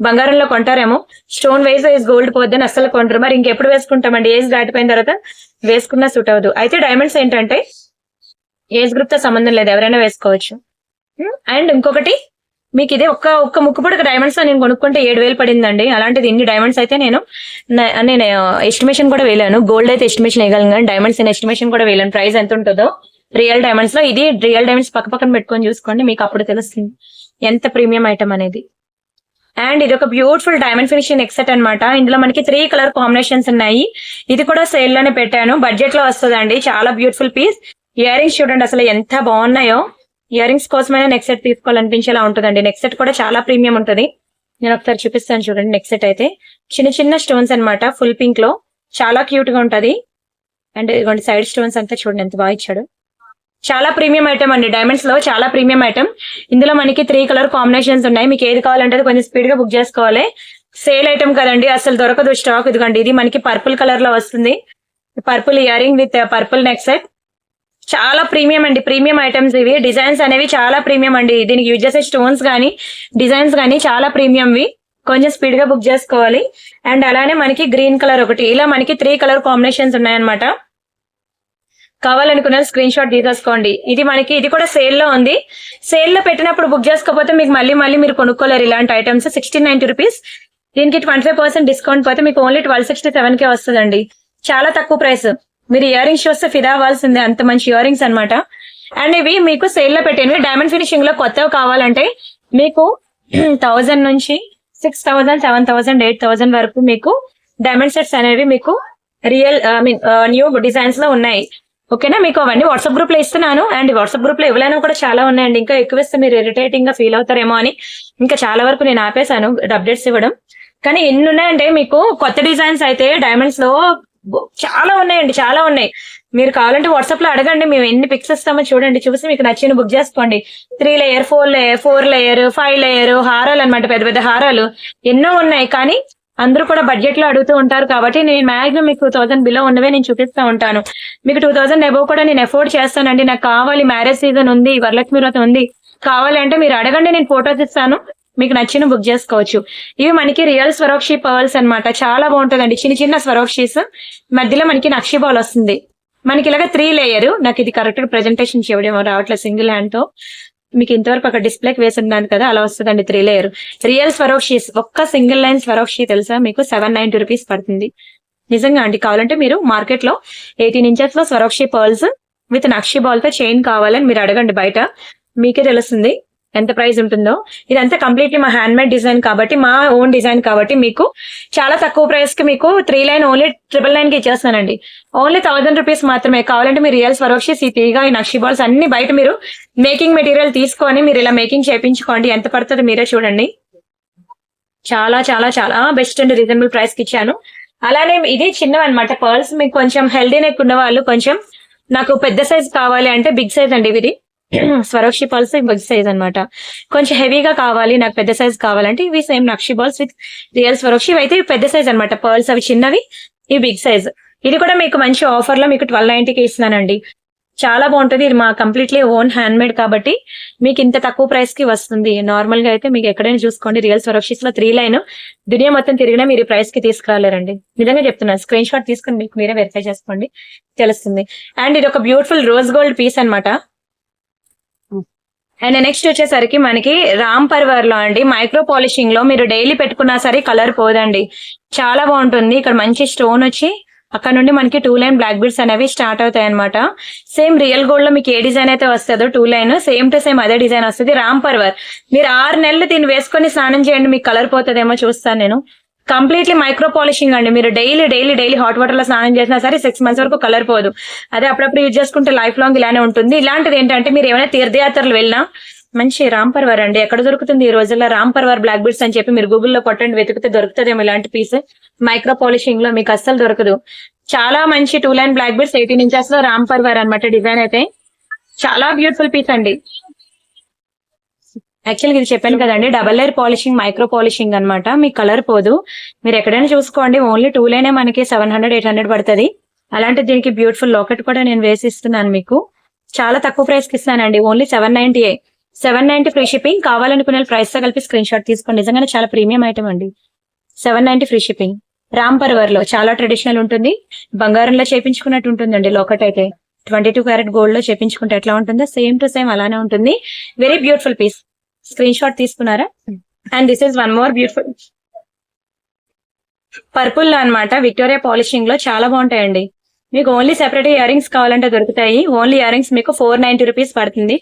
బంగారంలో కొంటారేమో, స్టోన్ వైజ్ గోల్డ్ పోద్దని అస్సలు కొంటారు. మరి ఇంకెప్పుడు వేసుకుంటామండి? ఏజ్ దాటిపోయిన తర్వాత వేసుకున్నా సూట్ అవ్వదు. అయితే డైమండ్స్ ఏంటంటే ఏజ్ గ్రూప్ తో సంబంధం లేదు, ఎవరైనా వేసుకోవచ్చు. అండ్ ఇంకొకటి మీకు ఇది ఒక్క ముక్కుపుడక డైమండ్స్ నేను కొనుక్కుంటే 7000 పడిందండి. అలాంటిది ఇన్ని డైమండ్స్ అయితే నేను ఎస్టిమేషన్ కూడా వేయలేను. గోల్డ్ అయితే ఎస్టిమేషన్ వేయగలను, కానీ డైమండ్స్ నేను ఎస్టిమేషన్ కూడా వేయలేను ప్రైస్ ఎంత ఉంటుందో రియల్ డైమండ్స్ లో. ఇది రియల్ డైమండ్స్ పక్కన పెట్టుకొని చూసుకోండి, మీకు అప్పుడు తెలుస్తుంది ఎంత ప్రీమియం ఐటమ్ అనేది. అండ్ ఇది ఒక beautiful diamond finishing neck set అనమాట. ఇందులో మనకి 3 కలర్ కాంబినేషన్స్ ఉన్నాయి. ఇది కూడా సేల్ లోనే పెట్టాను, బడ్జెట్ లో వస్తుందండి. చాలా బ్యూటిఫుల్ పీస్. ఇయర్ రింగ్స్ చూడండి అసలు ఎంత బాగున్నాయో. ఇయర్ రింగ్స్ కోసమైనా నెక్ సెట్ తీసుకోవాలనిపించేలా ఉంటుందండి. నెక్ సెట్ కూడా చాలా ప్రీమియం ఉంటుంది. నేను ఒకసారి చూపిస్తాను చూడండి. నెక్ సెట్ అయితే చిన్న చిన్న స్టోన్స్ అనమాట, ఫుల్ పింక్ లో చాలా క్యూట్ గా ఉంటది. అండ్ ఇదిగోండి సైడ్ స్టోన్స్ అంతా చూడండి ఎంత బాగా ఇచ్చాడు. చాలా ప్రీమియం ఐటమ్ అండి, డైమండ్స్ లో చాలా ప్రీమియం ఐటమ్. ఇందులో మనకి 3 కలర్ కాంబినేషన్స్ ఉన్నాయి. మీకు ఏది కావాలంటే కొంచెం స్పీడ్ గా బుక్ చేసుకోవాలి. సేల్ ఐటమ్ కదండి, అసలు దొరకదు స్టాక్. ఇదిగోండి ఇది మనకి పర్పుల్ కలర్ లో వస్తుంది. Purple ear ring with purple neck set. చాలా ప్రీమియం అండి, ప్రీమియం ఐటమ్స్ ఇవి. డిజైన్స్ అనేవి చాలా ప్రీమియం అండి. దీనికి యూజ్ చేసే స్టోన్స్ గానీ డిజైన్స్ గానీ చాలా ప్రీమియంవి. కొంచెం స్పీడ్ గా బుక్ చేసుకోవాలి. అండ్ అలానే మనకి గ్రీన్ కలర్ ఒకటి, ఇలా మనకి 3 కలర్ కాంబినేషన్స్ ఉన్నాయన్నమాట. కావాలనుకున్న స్క్రీన్ షాట్ తీసేసుకోండి. ఇది కూడా సేల్ లో ఉంది. సేల్ లో పెట్టినప్పుడు బుక్ చేసుకోకపోతే మీకు మళ్ళీ మీరు కొనుక్కోలేరు ఇలాంటి ఐటమ్స్. 1690 రూపీస్. దీనికి 25% డిస్కౌంట్ పోతే మీకు ఓన్లీ 1267 కే వస్తుందండి. చాలా తక్కువ ప్రైస్. మీరు ఇయర్ రింగ్స్ చూస్తే ఫిదా అవ్వాల్సిందే, అంత మంచి ఇయర్ రింగ్స్ అనమాట. అండ్ ఇవి మీకు సేల్ లో పెట్టినవి. డైమండ్ ఫినిషింగ్ లో కొత్తవి కావాలంటే మీకు 1000 నుంచి 6000, 7000, 8000 వరకు మీకు డైమండ్ సెట్స్ అనేవి మీకు రియల్ న్యూ డిజైన్స్ లో ఉన్నాయి. ఓకేనా? మీకు అవన్నీ వాట్సాప్ గ్రూప్ లో ఇస్తున్నాను. అండ్ వాట్సాప్ గ్రూప్ లో ఇవ్వలేని కూడా చాలా ఉన్నాయండి. ఇంకా ఎక్కువ ఇస్తే మీరు ఇరిటేటింగ్ గా ఫీల్ అవుతారేమో అని ఇంకా చాలా వరకు నేను ఆపేశాను అప్డేట్స్ ఇవ్వడం. కానీ ఎన్ని ఉన్నాయంటే మీకు కొత్త డిజైన్స్ అయితే డైమండ్స్ లో చాలా ఉన్నాయండి, చాలా ఉన్నాయి. మీరు కావాలంటే వాట్సాప్ లో అడగండి, మేము ఎన్ని పిక్స్ ఇస్తామో చూడండి, చూసి మీకు నచ్చిన బుక్ చేసుకోండి. 3 లేయర్, 4 లేయర్, 5 లేయర్ హారాలు అనమాట, పెద్ద పెద్ద హారాలు ఎన్నో ఉన్నాయి. కానీ అందరూ కూడా బడ్జెట్ లో అడుగుతూ ఉంటారు కాబట్టి నేను మాక్సిమం మీకు 2000 బిలో ఉన్నవే నేను చూపిస్తూ ఉంటాను. మీకు 2000 అబోవ్ కూడా నేను అఫోర్డ్ చేస్తానండి. నాకు కావాలి, మ్యారేజ్ సీజన్ ఉంది, వరలక్ష్మి వ్రతం ఉంది, కావాలంటే మీరు అడగండి, నేను ఫోటోస్ ఇస్తాను, మీకు నచ్చిన బుక్ చేసుకోవచ్చు. ఇవి మనకి రియల్ స్వరోక్షి పర్ల్స్ అన్నమాట. చాలా బాగుంటుందండి. చిన్న చిన్న స్వరోక్షీస్ మధ్యలో మనకి నక్షి బాల్ వస్తుంది. మనకి ఇలాగ 3 లేయర్. నాకు ఇది కరెక్ట్ ప్రెజెంటేషన్ చేయడం రావట్లేదు సింగిల్ హ్యాండ్ తో. మీకు ఇంతవరకు అక్కడ డిస్ప్లేకి వేసి ఉన్నాను కదా, అలా వస్తుందండి 3 లేయర్ రియల్ స్వరోక్షీస్. ఒక్క సింగిల్ లైన్ స్వరోక్షి తెలుసా మీకు 790 రూపీస్ పడుతుంది. నిజంగా అండి. కావాలంటే మీరు మార్కెట్ లో 18 ఇంచెస్ లో స్వరోక్షి పర్ల్స్ విత్ నక్షి బాల్ తో చైన్ కావాలని మీరు అడగండి, బయట మీకే తెలుస్తుంది ఎంత ప్రైస్ ఉంటుందో. ఇదంతా కంప్లీట్లీ మా హ్యాండ్ మేడ్ డిజైన్ కాబట్టి, మా ఓన్ డిజైన్ కాబట్టి మీకు చాలా తక్కువ ప్రైస్ కి మీకు 3 లైన్ ఓన్లీ 999 కి ఇచ్చేస్తానండి. ఓన్లీ 1000 రూపీస్ మాత్రమే. కావాలంటే మీరు రియల్ స్వరోక్షిస్, ఈ తీగ, ఈ నక్షి బాల్స్ అన్ని బయట మీరు మేకింగ్ మెటీరియల్ తీసుకొని మీరు ఇలా మేకింగ్ చేయించుకోండి. ఎంత పడుతుందో మీరే చూడండి. చాలా చాలా చాలా బెస్ట్ అండ్ రీజనబుల్ ప్రైస్ కి ఇచ్చాను. అలానే ఇది చిన్నవి అనమాట పర్ల్స్. మీకు కొంచెం హెల్దీ నెక్ ఉన్న వాళ్ళు, కొంచెం నాకు పెద్ద సైజ్ కావాలి అంటే బిగ్ సైజ్ అండి ఇది స్వరోక్షి పర్ల్స్ బిగ్ సైజ్ అనమాట. కొంచెం హెవీగా కావాలి, నాకు పెద్ద సైజ్ కావాలంటే ఇవి same nakshi balls with real స్వరోక్షి. అయితే ఇవి పెద్ద సైజ్ అనమాట పర్ల్స్, అవి చిన్నవి, ఇవి బిగ్ సైజ్. ఇది కూడా మీకు మంచి ఆఫర్ లో మీకు 1290కి ఇస్తున్నానండి. చాలా బాగుంటుంది. ఇది మా కంప్లీట్లీ ఓన్ హ్యాండ్ మేడ్ కాబట్టి మీకు ఇంత తక్కువ ప్రైస్ కి వస్తుంది. నార్మల్ గా అయితే మీకు ఎక్కడైనా చూసుకోండి, రియల్ స్వరక్షిస్ లో 3 లైన్ దునియా మొత్తం తిరిగినా మీరు ఈ ప్రైస్ కి తీసుకురాలేరండి. నిజంగా చెప్తున్నాను, స్క్రీన్ షాట్ తీసుకుని మీకు మీరే వెరిఫై చేసుకోండి, తెలుస్తుంది. అండ్ ఇది ఒక బ్యూటిఫుల్ రోజ్ గోల్డ్ పీస్ అన్నమాట. అండ్ నెక్స్ట్ వచ్చేసరికి మనకి రామ్ పర్వర్ లో అండి, మైక్రో పాలిషింగ్ లో మీరు డైలీ పెట్టుకున్నా సరే కలర్ పోదండి, చాలా బాగుంటుంది. ఇక్కడ మంచి స్టోన్ వచ్చి అక్కడ నుండి మనకి 2 లైన్ బ్లాక్ బీడ్స్ అనేవి స్టార్ట్ అవుతాయి అనమాట. సేమ్ రియల్ గోల్డ్ లో మీకు ఏ డిజైన్ అయితే వస్తుందో 2 లైన్ సేమ్ టు సేమ్ అదే డిజైన్ వస్తుంది. రామ్ పర్వర్ మీరు 6 నెలలు దీన్ని వేసుకొని స్నానం చేయండి, మీకు కలర్ పోతుందేమో చూస్తాను నేను. కంప్లీట్లీ మైక్రో పాలిషింగ్ అండి, మీరు డైలీ హాట్ వాటర్ లో స్నానం చేసినా సరే 6 మంత్స్ వరకు కలర్ పోదు. అదే అప్పుడప్పుడు యూజ్ చేసుకుంటే లైఫ్ లాంగ్ ఇలానే ఉంటుంది. ఇలాంటిది ఏంటంటే మీరు ఏమైనా తీర్థయాత్రలు వెళ్ళినా మంచి రామ్ పర్వర్ అండి. ఎక్కడ దొరుకుతుంది ఈ రోజుల్లో రామ్ పర్వర్ బ్లాక్ బీడ్స్ అని చెప్పి మీరు గూగుల్లో కొట్టండి, వెతికితే దొరుకుతుందేమో ఇలాంటి పీస్. మైక్రో పాలిషింగ్ లో మీకు అస్సలు దొరకదు. చాలా మంచి 2 లైన్ బ్లాక్ బీడ్స్ 18 ఇంచెస్ లో రామ్ పర్వర్ అనమాట. డిజైన్ అయితే చాలా బ్యూటిఫుల్ పీస్ అండి. యాక్చువల్గా ఇది చెప్పాను కదండి, double layer polishing micro polishing అనమాట. మీకు కలర్ పోదు. మీరు ఎక్కడైనా చూసుకోండి, ఓన్లీ 2 లైనే మనకి 700-800 పడుతుంది. అలాంటి దీనికి బ్యూటిఫుల్ లాకెట్ కూడా నేను వేసి ఇస్తున్నాను మీకు. చాలా తక్కువ ప్రైస్ కి ఇస్తానండి, ఓన్లీ 790 ఫ్రీ షిప్పింగ్. కావాలనుకునే ప్రైస్ తో కలిపి స్క్రీన్ షాట్ తీసుకోండి. నిజంగానే చాలా ప్రీమియం ఐటమ్ అండి. 790 ఫ్రీ షిప్పింగ్. రామ్ పర్వర్ లో చాలా ట్రెడిషనల్ ఉంటుంది, బంగారంలో చేపించుకున్నట్టు ఉంటుందండి. లాకెట్ అయితే 22 క్యారెట్ గోల్డ్ లో చేపించుకుంటే ఎట్లా ఉంటుందో సేమ్ టు సేమ్ అలానే ఉంటుంది. Very beautiful piece. Screen shot తీసుకున్నారా? And this is one more beautiful purple లో అనమాట. విక్టోరియా పాలిషింగ్ లో చాలా బాగుంటాయండి. మీకు ఓన్లీ సెపరేట్ ఇయర్ రింగ్స్ కావాలంటే దొరుకుతాయి. ఓన్లీ ఇయర్ రింగ్స్ మీకు 490 రూపీస్ పడుతుంది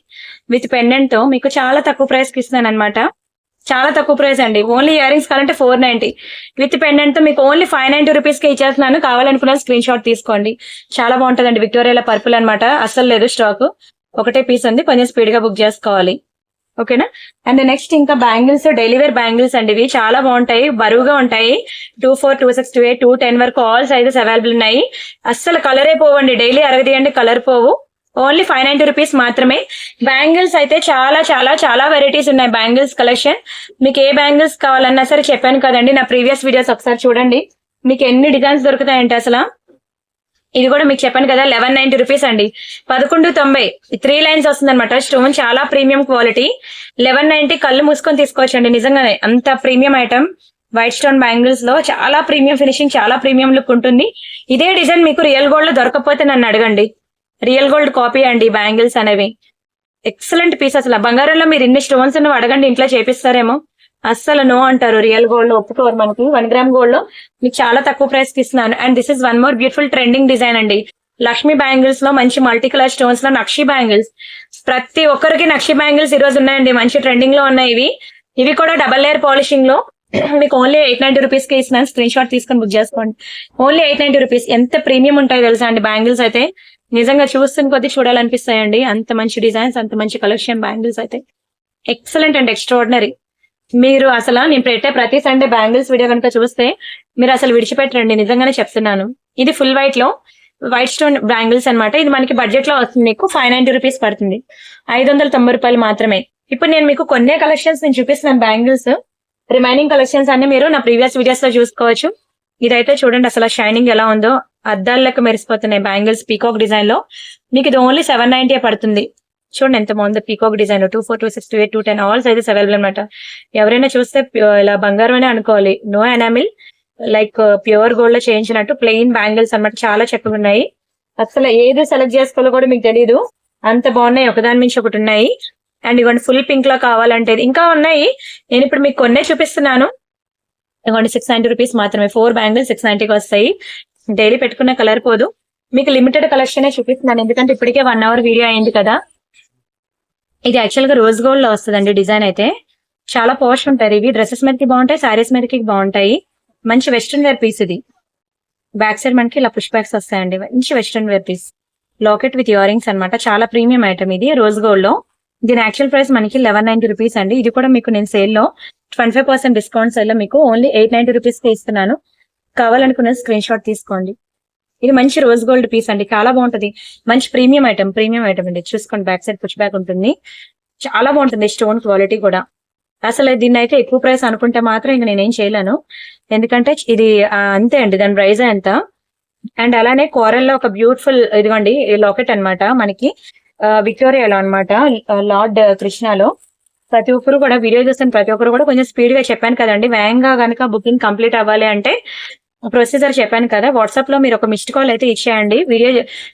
విత్ పెండెంట్ తో. మీకు చాలా తక్కువ ప్రైస్ కి ఇస్తున్నాను అనమాట. చాలా తక్కువ ప్రైస్ అండి. ఓన్లీ ఇయర్ రింగ్స్ కావాలంటే 490 విత్ పెండెంట్ తో మీకు ఓన్లీ 590 రూపీస్ కి ఇచ్చేస్తున్నాను. కావాలనుకున్న స్క్రీన్ షాట్ తీసుకోండి. చాలా బాగుంటుందండి. విక్టోరియాలో పర్పుల్ అనమాట. అస్సలు లేదు స్టాక్, ఒకటే పీస్ ఉంది. కొంచెం స్పీడ్ గా బుక్ చేసుకోవాలి, ఓకేనా. అండ్ నెక్స్ట్ ఇంకా బ్యాంగిల్స్, డైలీ వేర్ బ్యాంగిల్స్ అండి. ఇవి చాలా బాగుంటాయి, బరువుగా ఉంటాయి. 24, 26, 28, 210 వరకు ఆల్ సైజెస్ అవైలబుల్ ఉన్నాయి. అస్సలు కలరే పోవండి, డైలీ అరగదీయండి కలర్ పోవు. ఓన్లీ 590 రూపీస్ మాత్రమే. బ్యాంగిల్స్ అయితే చాలా చాలా చాలా వెరైటీస్ ఉన్నాయి. బ్యాంగిల్స్ కలెక్షన్ మీకు ఏ బ్యాంగిల్స్ కావాలన్నా సరే చెప్పాను కదండి, నా ప్రీవియస్ వీడియోస్ ఒకసారి చూడండి. మీకు ఎన్ని డిజైన్స్ దొరుకుతాయంటే అసలు. ఇది కూడా మీకు చెప్పాను కదా 1190 రూపీస్ అండి. 1190 3 లైన్స్ వస్తుంది అనమాట. స్టోన్ చాలా ప్రీమియం క్వాలిటీ. 1190 కళ్ళు మూసుకొని తీసుకోవచ్చండి. నిజంగానే అంత premium item. White stone bangles లో చాలా ప్రీమియం ఫినిషింగ్, చాలా ప్రీమియం లుక్ ఉంటుంది. ఇదే డిజైన్ మీకు రియల్ గోల్డ్ లో దొరకకపోతే నన్ను అడగండి. రియల్ గోల్డ్ కాపీ అండి బ్యాంగిల్స్ అనేవి. Excellent piece. అసలు బంగారంలో మీరు ఇన్ని స్టోన్స్ ఉన్నవి అడగండి, ఇంట్లో చేపిస్తారేమో. అస్సలు నో అంటారు. రియల్ గోల్డ్ లో ఒప్పుకోరు. మనకి 1 గ్రామ్ గోల్డ్ లో మీకు చాలా తక్కువ ప్రైస్ కి ఇస్తున్నాను. And this is one more beautiful trending design అండి. లక్ష్మీ బ్యాంగిల్స్ లో మంచి మల్టీ కలర్ స్టోన్స్ లో నక్షి బ్యాంగిల్స్. ప్రతి ఒక్కరికి నక్షి బ్యాంగిల్స్ ఈ రోజు ఉన్నాయండి, మంచి ట్రెండింగ్ లో ఉన్నాయి ఇవి. ఇవి కూడా డబల్ లేయర్ పాలిషింగ్ లో మీకు ఓన్లీ 890 రూపీస్ కి ఇస్తున్నాను. స్క్రీన్ షాట్ తీసుకొని బుక్ చేసుకోండి. Only 890 rupees. ఎంత ప్రీమియం ఉంటాయో తెలుసా అండి బ్యాంగిల్స్ అయితే. నిజంగా చూస్తున్న కొద్ది చూడాలనిపిస్తాయండి. అంత మంచి డిజైన్స్, అంత మంచి కలెక్షన్ బ్యాంగిల్స్ అయితే ఎక్సలెంట్ అండ్ ఎక్స్ట్రాడినరీ. మీరు అసలు నేను పెట్టే ప్రతి సండే బ్యాంగిల్స్ వీడియో కనుక చూస్తే మీరు అసలు విడిచిపెట్టరండి, నిజంగానే చెప్తున్నాను. ఇది ఫుల్ వైట్ లో వైట్ స్టోన్ బ్యాంగిల్స్ అనమాట. ఇది మనకి బడ్జెట్ లో వస్తుంది. మీకు 590 రూపీస్ పడుతుంది. 590 రూపాయలు మాత్రమే. ఇప్పుడు నేను మీకు కొన్ని కలెక్షన్స్ నేను చూపిస్తున్నాను బ్యాంగిల్స్. రిమైనింగ్ కలెక్షన్స్ అన్ని మీరు నా ప్రీవియస్ వీడియోస్ లో చూసుకోవచ్చు. ఇదైతే చూడండి అసలు షైనింగ్ ఎలా ఉందో, అద్దాల లెక్క మెరిసిపోతున్నాయి బ్యాంగిల్స్. పీకాక్ డిజైన్ లో మీకు ఇది ఓన్లీ 790 పడుతుంది. చూడండి ఎంత బాగుందో peacock design. 24, 26, 28, 210 all sizes available అనమాట. ఎవరైనా చూస్తే ఇలా బంగారం అనే అనుకోవాలి. No enamel, like pure gold లో చేయించినట్టు ప్లెయిన్ బ్యాంగిల్స్ అనమాట. చాలా చక్కగా ఉన్నాయి. అసలు ఏది సెలెక్ట్ చేసుకోవాలో కూడా మీకు తెలియదు, అంత బాగున్నాయి. ఒకదాని మించి ఒకటి ఉన్నాయి. అండ్ ఇవ్వండి ఫుల్ పింక్ లో కావాలంటే ఇంకా ఉన్నాయి. నేను ఇప్పుడు మీకు కొన్నే చూపిస్తున్నాను. ఇవ్వండి 690 రూపీస్ మాత్రమే. 4 బ్యాంగిల్స్ 690కి వస్తాయి. డైలీ పెట్టుకున్న కలర్ పోదు. మీకు లిమిటెడ్ కలెక్షన్ చూపిస్తున్నాను, ఎందుకంటే ఇప్పటికే 1 అవర్ వీడియో అయింది కదా. ఇది యాక్చువల్ గా రోజ్ గోల్డ్ లో వస్తుందండి. డిజైన్ అయితే చాలా పాష్ ఉంటాయి. ఇవి డ్రెస్సెస్ మీదకి బాగుంటాయి, శారీస్ మీదకి బాగుంటాయి. మంచి వెస్ట్రన్ వేర్ పీస్ ఇది. బ్యాక్ సైడ్ మనకి ఇలా పుష్ బ్యాక్స్ వస్తాయండి. మంచి western wear piece. Locket with ear rings అనమాట. చాలా ప్రీమియం ఐటమ్ ఇది రోజ్ గోల్డ్ లో. దీని యాక్చువల్ ప్రైస్ మనకి 1190 రూపీస్ అండి. ఇది కూడా మీకు నేను సేల్ లో 25% డిస్కౌంట్ సేల్ లో మీకు ఓన్లీ 890 రూపీస్ కి ఇస్తున్నాను. కావాలనుకున్న స్క్రీన్ షాట్ తీసుకోండి. ఇది మంచి రోజ్ గోల్డ్ పీస్ అండి, చాలా బాగుంటది. మంచి ప్రీమియం ఐటమ్ అండి. చూసుకోండి బ్యాక్ సైడ్ పుష్ బ్యాక్ ఉంటుంది. చాలా బాగుంటుంది స్టోన్ క్వాలిటీ కూడా. అసలు దీన్ని అయితే ఎక్కువ ప్రైస్ అనుకుంటే మాత్రం ఇంక నేనేం చేయలేను, ఎందుకంటే ఇది అంతే అండి. దాని ప్రైస్ ఎంత అండ్ అలానే కోరల్ లో ఒక బ్యూటిఫుల్ ఇదిగోండి లాకెట్ అన్నమాట మనకి విక్టోరియాలో అన్నమాట, లార్డ్ కృష్ణలో. ప్రతి ఒక్కరు కూడా వీడియో చూస్తున్న ప్రతి ఒక్కరు కూడా కొంచెం స్పీడ్ గా చెప్పాను కదండి, వేగంగా కనుక బుకింగ్ కంప్లీట్ అవ్వాలి అంటే ప్రొసీజర్ చెప్పాను కదా. వాట్సాప్ లో మీరు ఒక మిస్డ్ కాల్ అయితే ఇచ్చేయండి.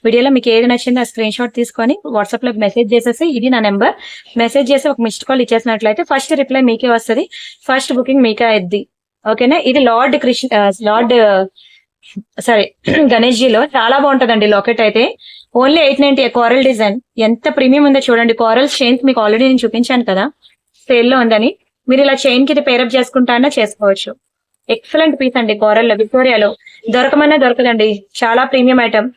వీడియోలో మీకు ఏది నచ్చిందో ఆ స్క్రీన్ షాట్ తీసుకొని వాట్సాప్ లో మెసేజ్ చేసేసి, ఇది నా నెంబర్, మెసేజ్ చేసి ఒక మిస్డ్ కాల్ ఇచ్చేసినట్లయితే ఫస్ట్ రిప్లై మీకే వస్తుంది, ఫస్ట్ బుకింగ్ మీకే అయింది. ఓకేనా. ఇది లార్డ్ సారీ గణేష్ జీలో చాలా బాగుంటదండి లాకెట్ అయితే. ఓన్లీ 890 కోరల్ డిజైన్, ఎంత ప్రీమియం ఉందో చూడండి. కోరల్ చైన్ మీకు ఆల్రెడీ నేను చూపించాను కదా సేల్ లో ఉందని. మీరు ఇలా చైన్ కి ఇది పేరప్ చేసుకుంటానో చేసుకోవచ్చు. ఎక్సలెంట్ పీస్ అండి, కోరల్ లో విక్టోరియాలో దొరకమన్నా దొరకదండి, చాలా ప్రీమియం ఐటమ్.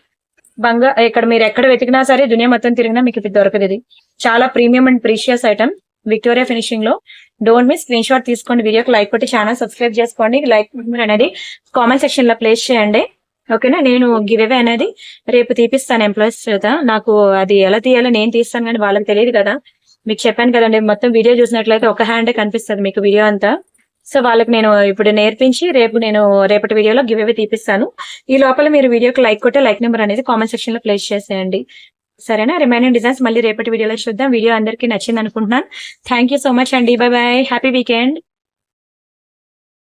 ఇక్కడ మీరు ఎక్కడ వెతికినా సరే, దునియా మొత్తం తిరిగినా మీకు ఇది దొరకదు. ఇది చాలా premium and precious item, Victoria finishing లో. డోంట్ మిస్, స్క్రీన్ షాట్ తీసుకోండి, వీడియోకి లైక్ కొట్టి ఛానల్ సబ్స్క్రైబ్ చేసుకోండి. లైక్ అనేది కామెంట్ సెక్షన్ లో ప్లేస్ చేయండి. ఓకేనా. నేను గివ్ అవే అనేది రేపు తీపిస్తాను ఎంప్లాయీస్ చేత. నాకు అది ఎలా తీయాలో నేను తీస్తాను కానీ వాళ్ళకి తెలియదు కదా. మీకు చెప్పాను కదండి, మొత్తం వీడియో చూసినట్లయితే ఒక హ్యాండే కనిపిస్తుంది మీకు వీడియో అంతా. సో వాళ్ళకి నేను ఇప్పుడు నేర్పించి రేపటి వీడియోలో గివ్ అవే తీపిస్తాను. ఈ లోపల మీరు వీడియోకి లైక్ కొట్టే లైక్ నెంబర్ అనేది కామెంట్ సెక్షన్ లో ప్లేస్ చేసేయండి. సరేనా. రిమైనింగ్ డిజైన్స్ మళ్ళీ రేపటి వీడియోలో చూద్దాం. వీడియో అందరికీ నచ్చింది అనుకుంటున్నాను. థ్యాంక్ యూ సో మచ్ అండి. By by, happy weekend.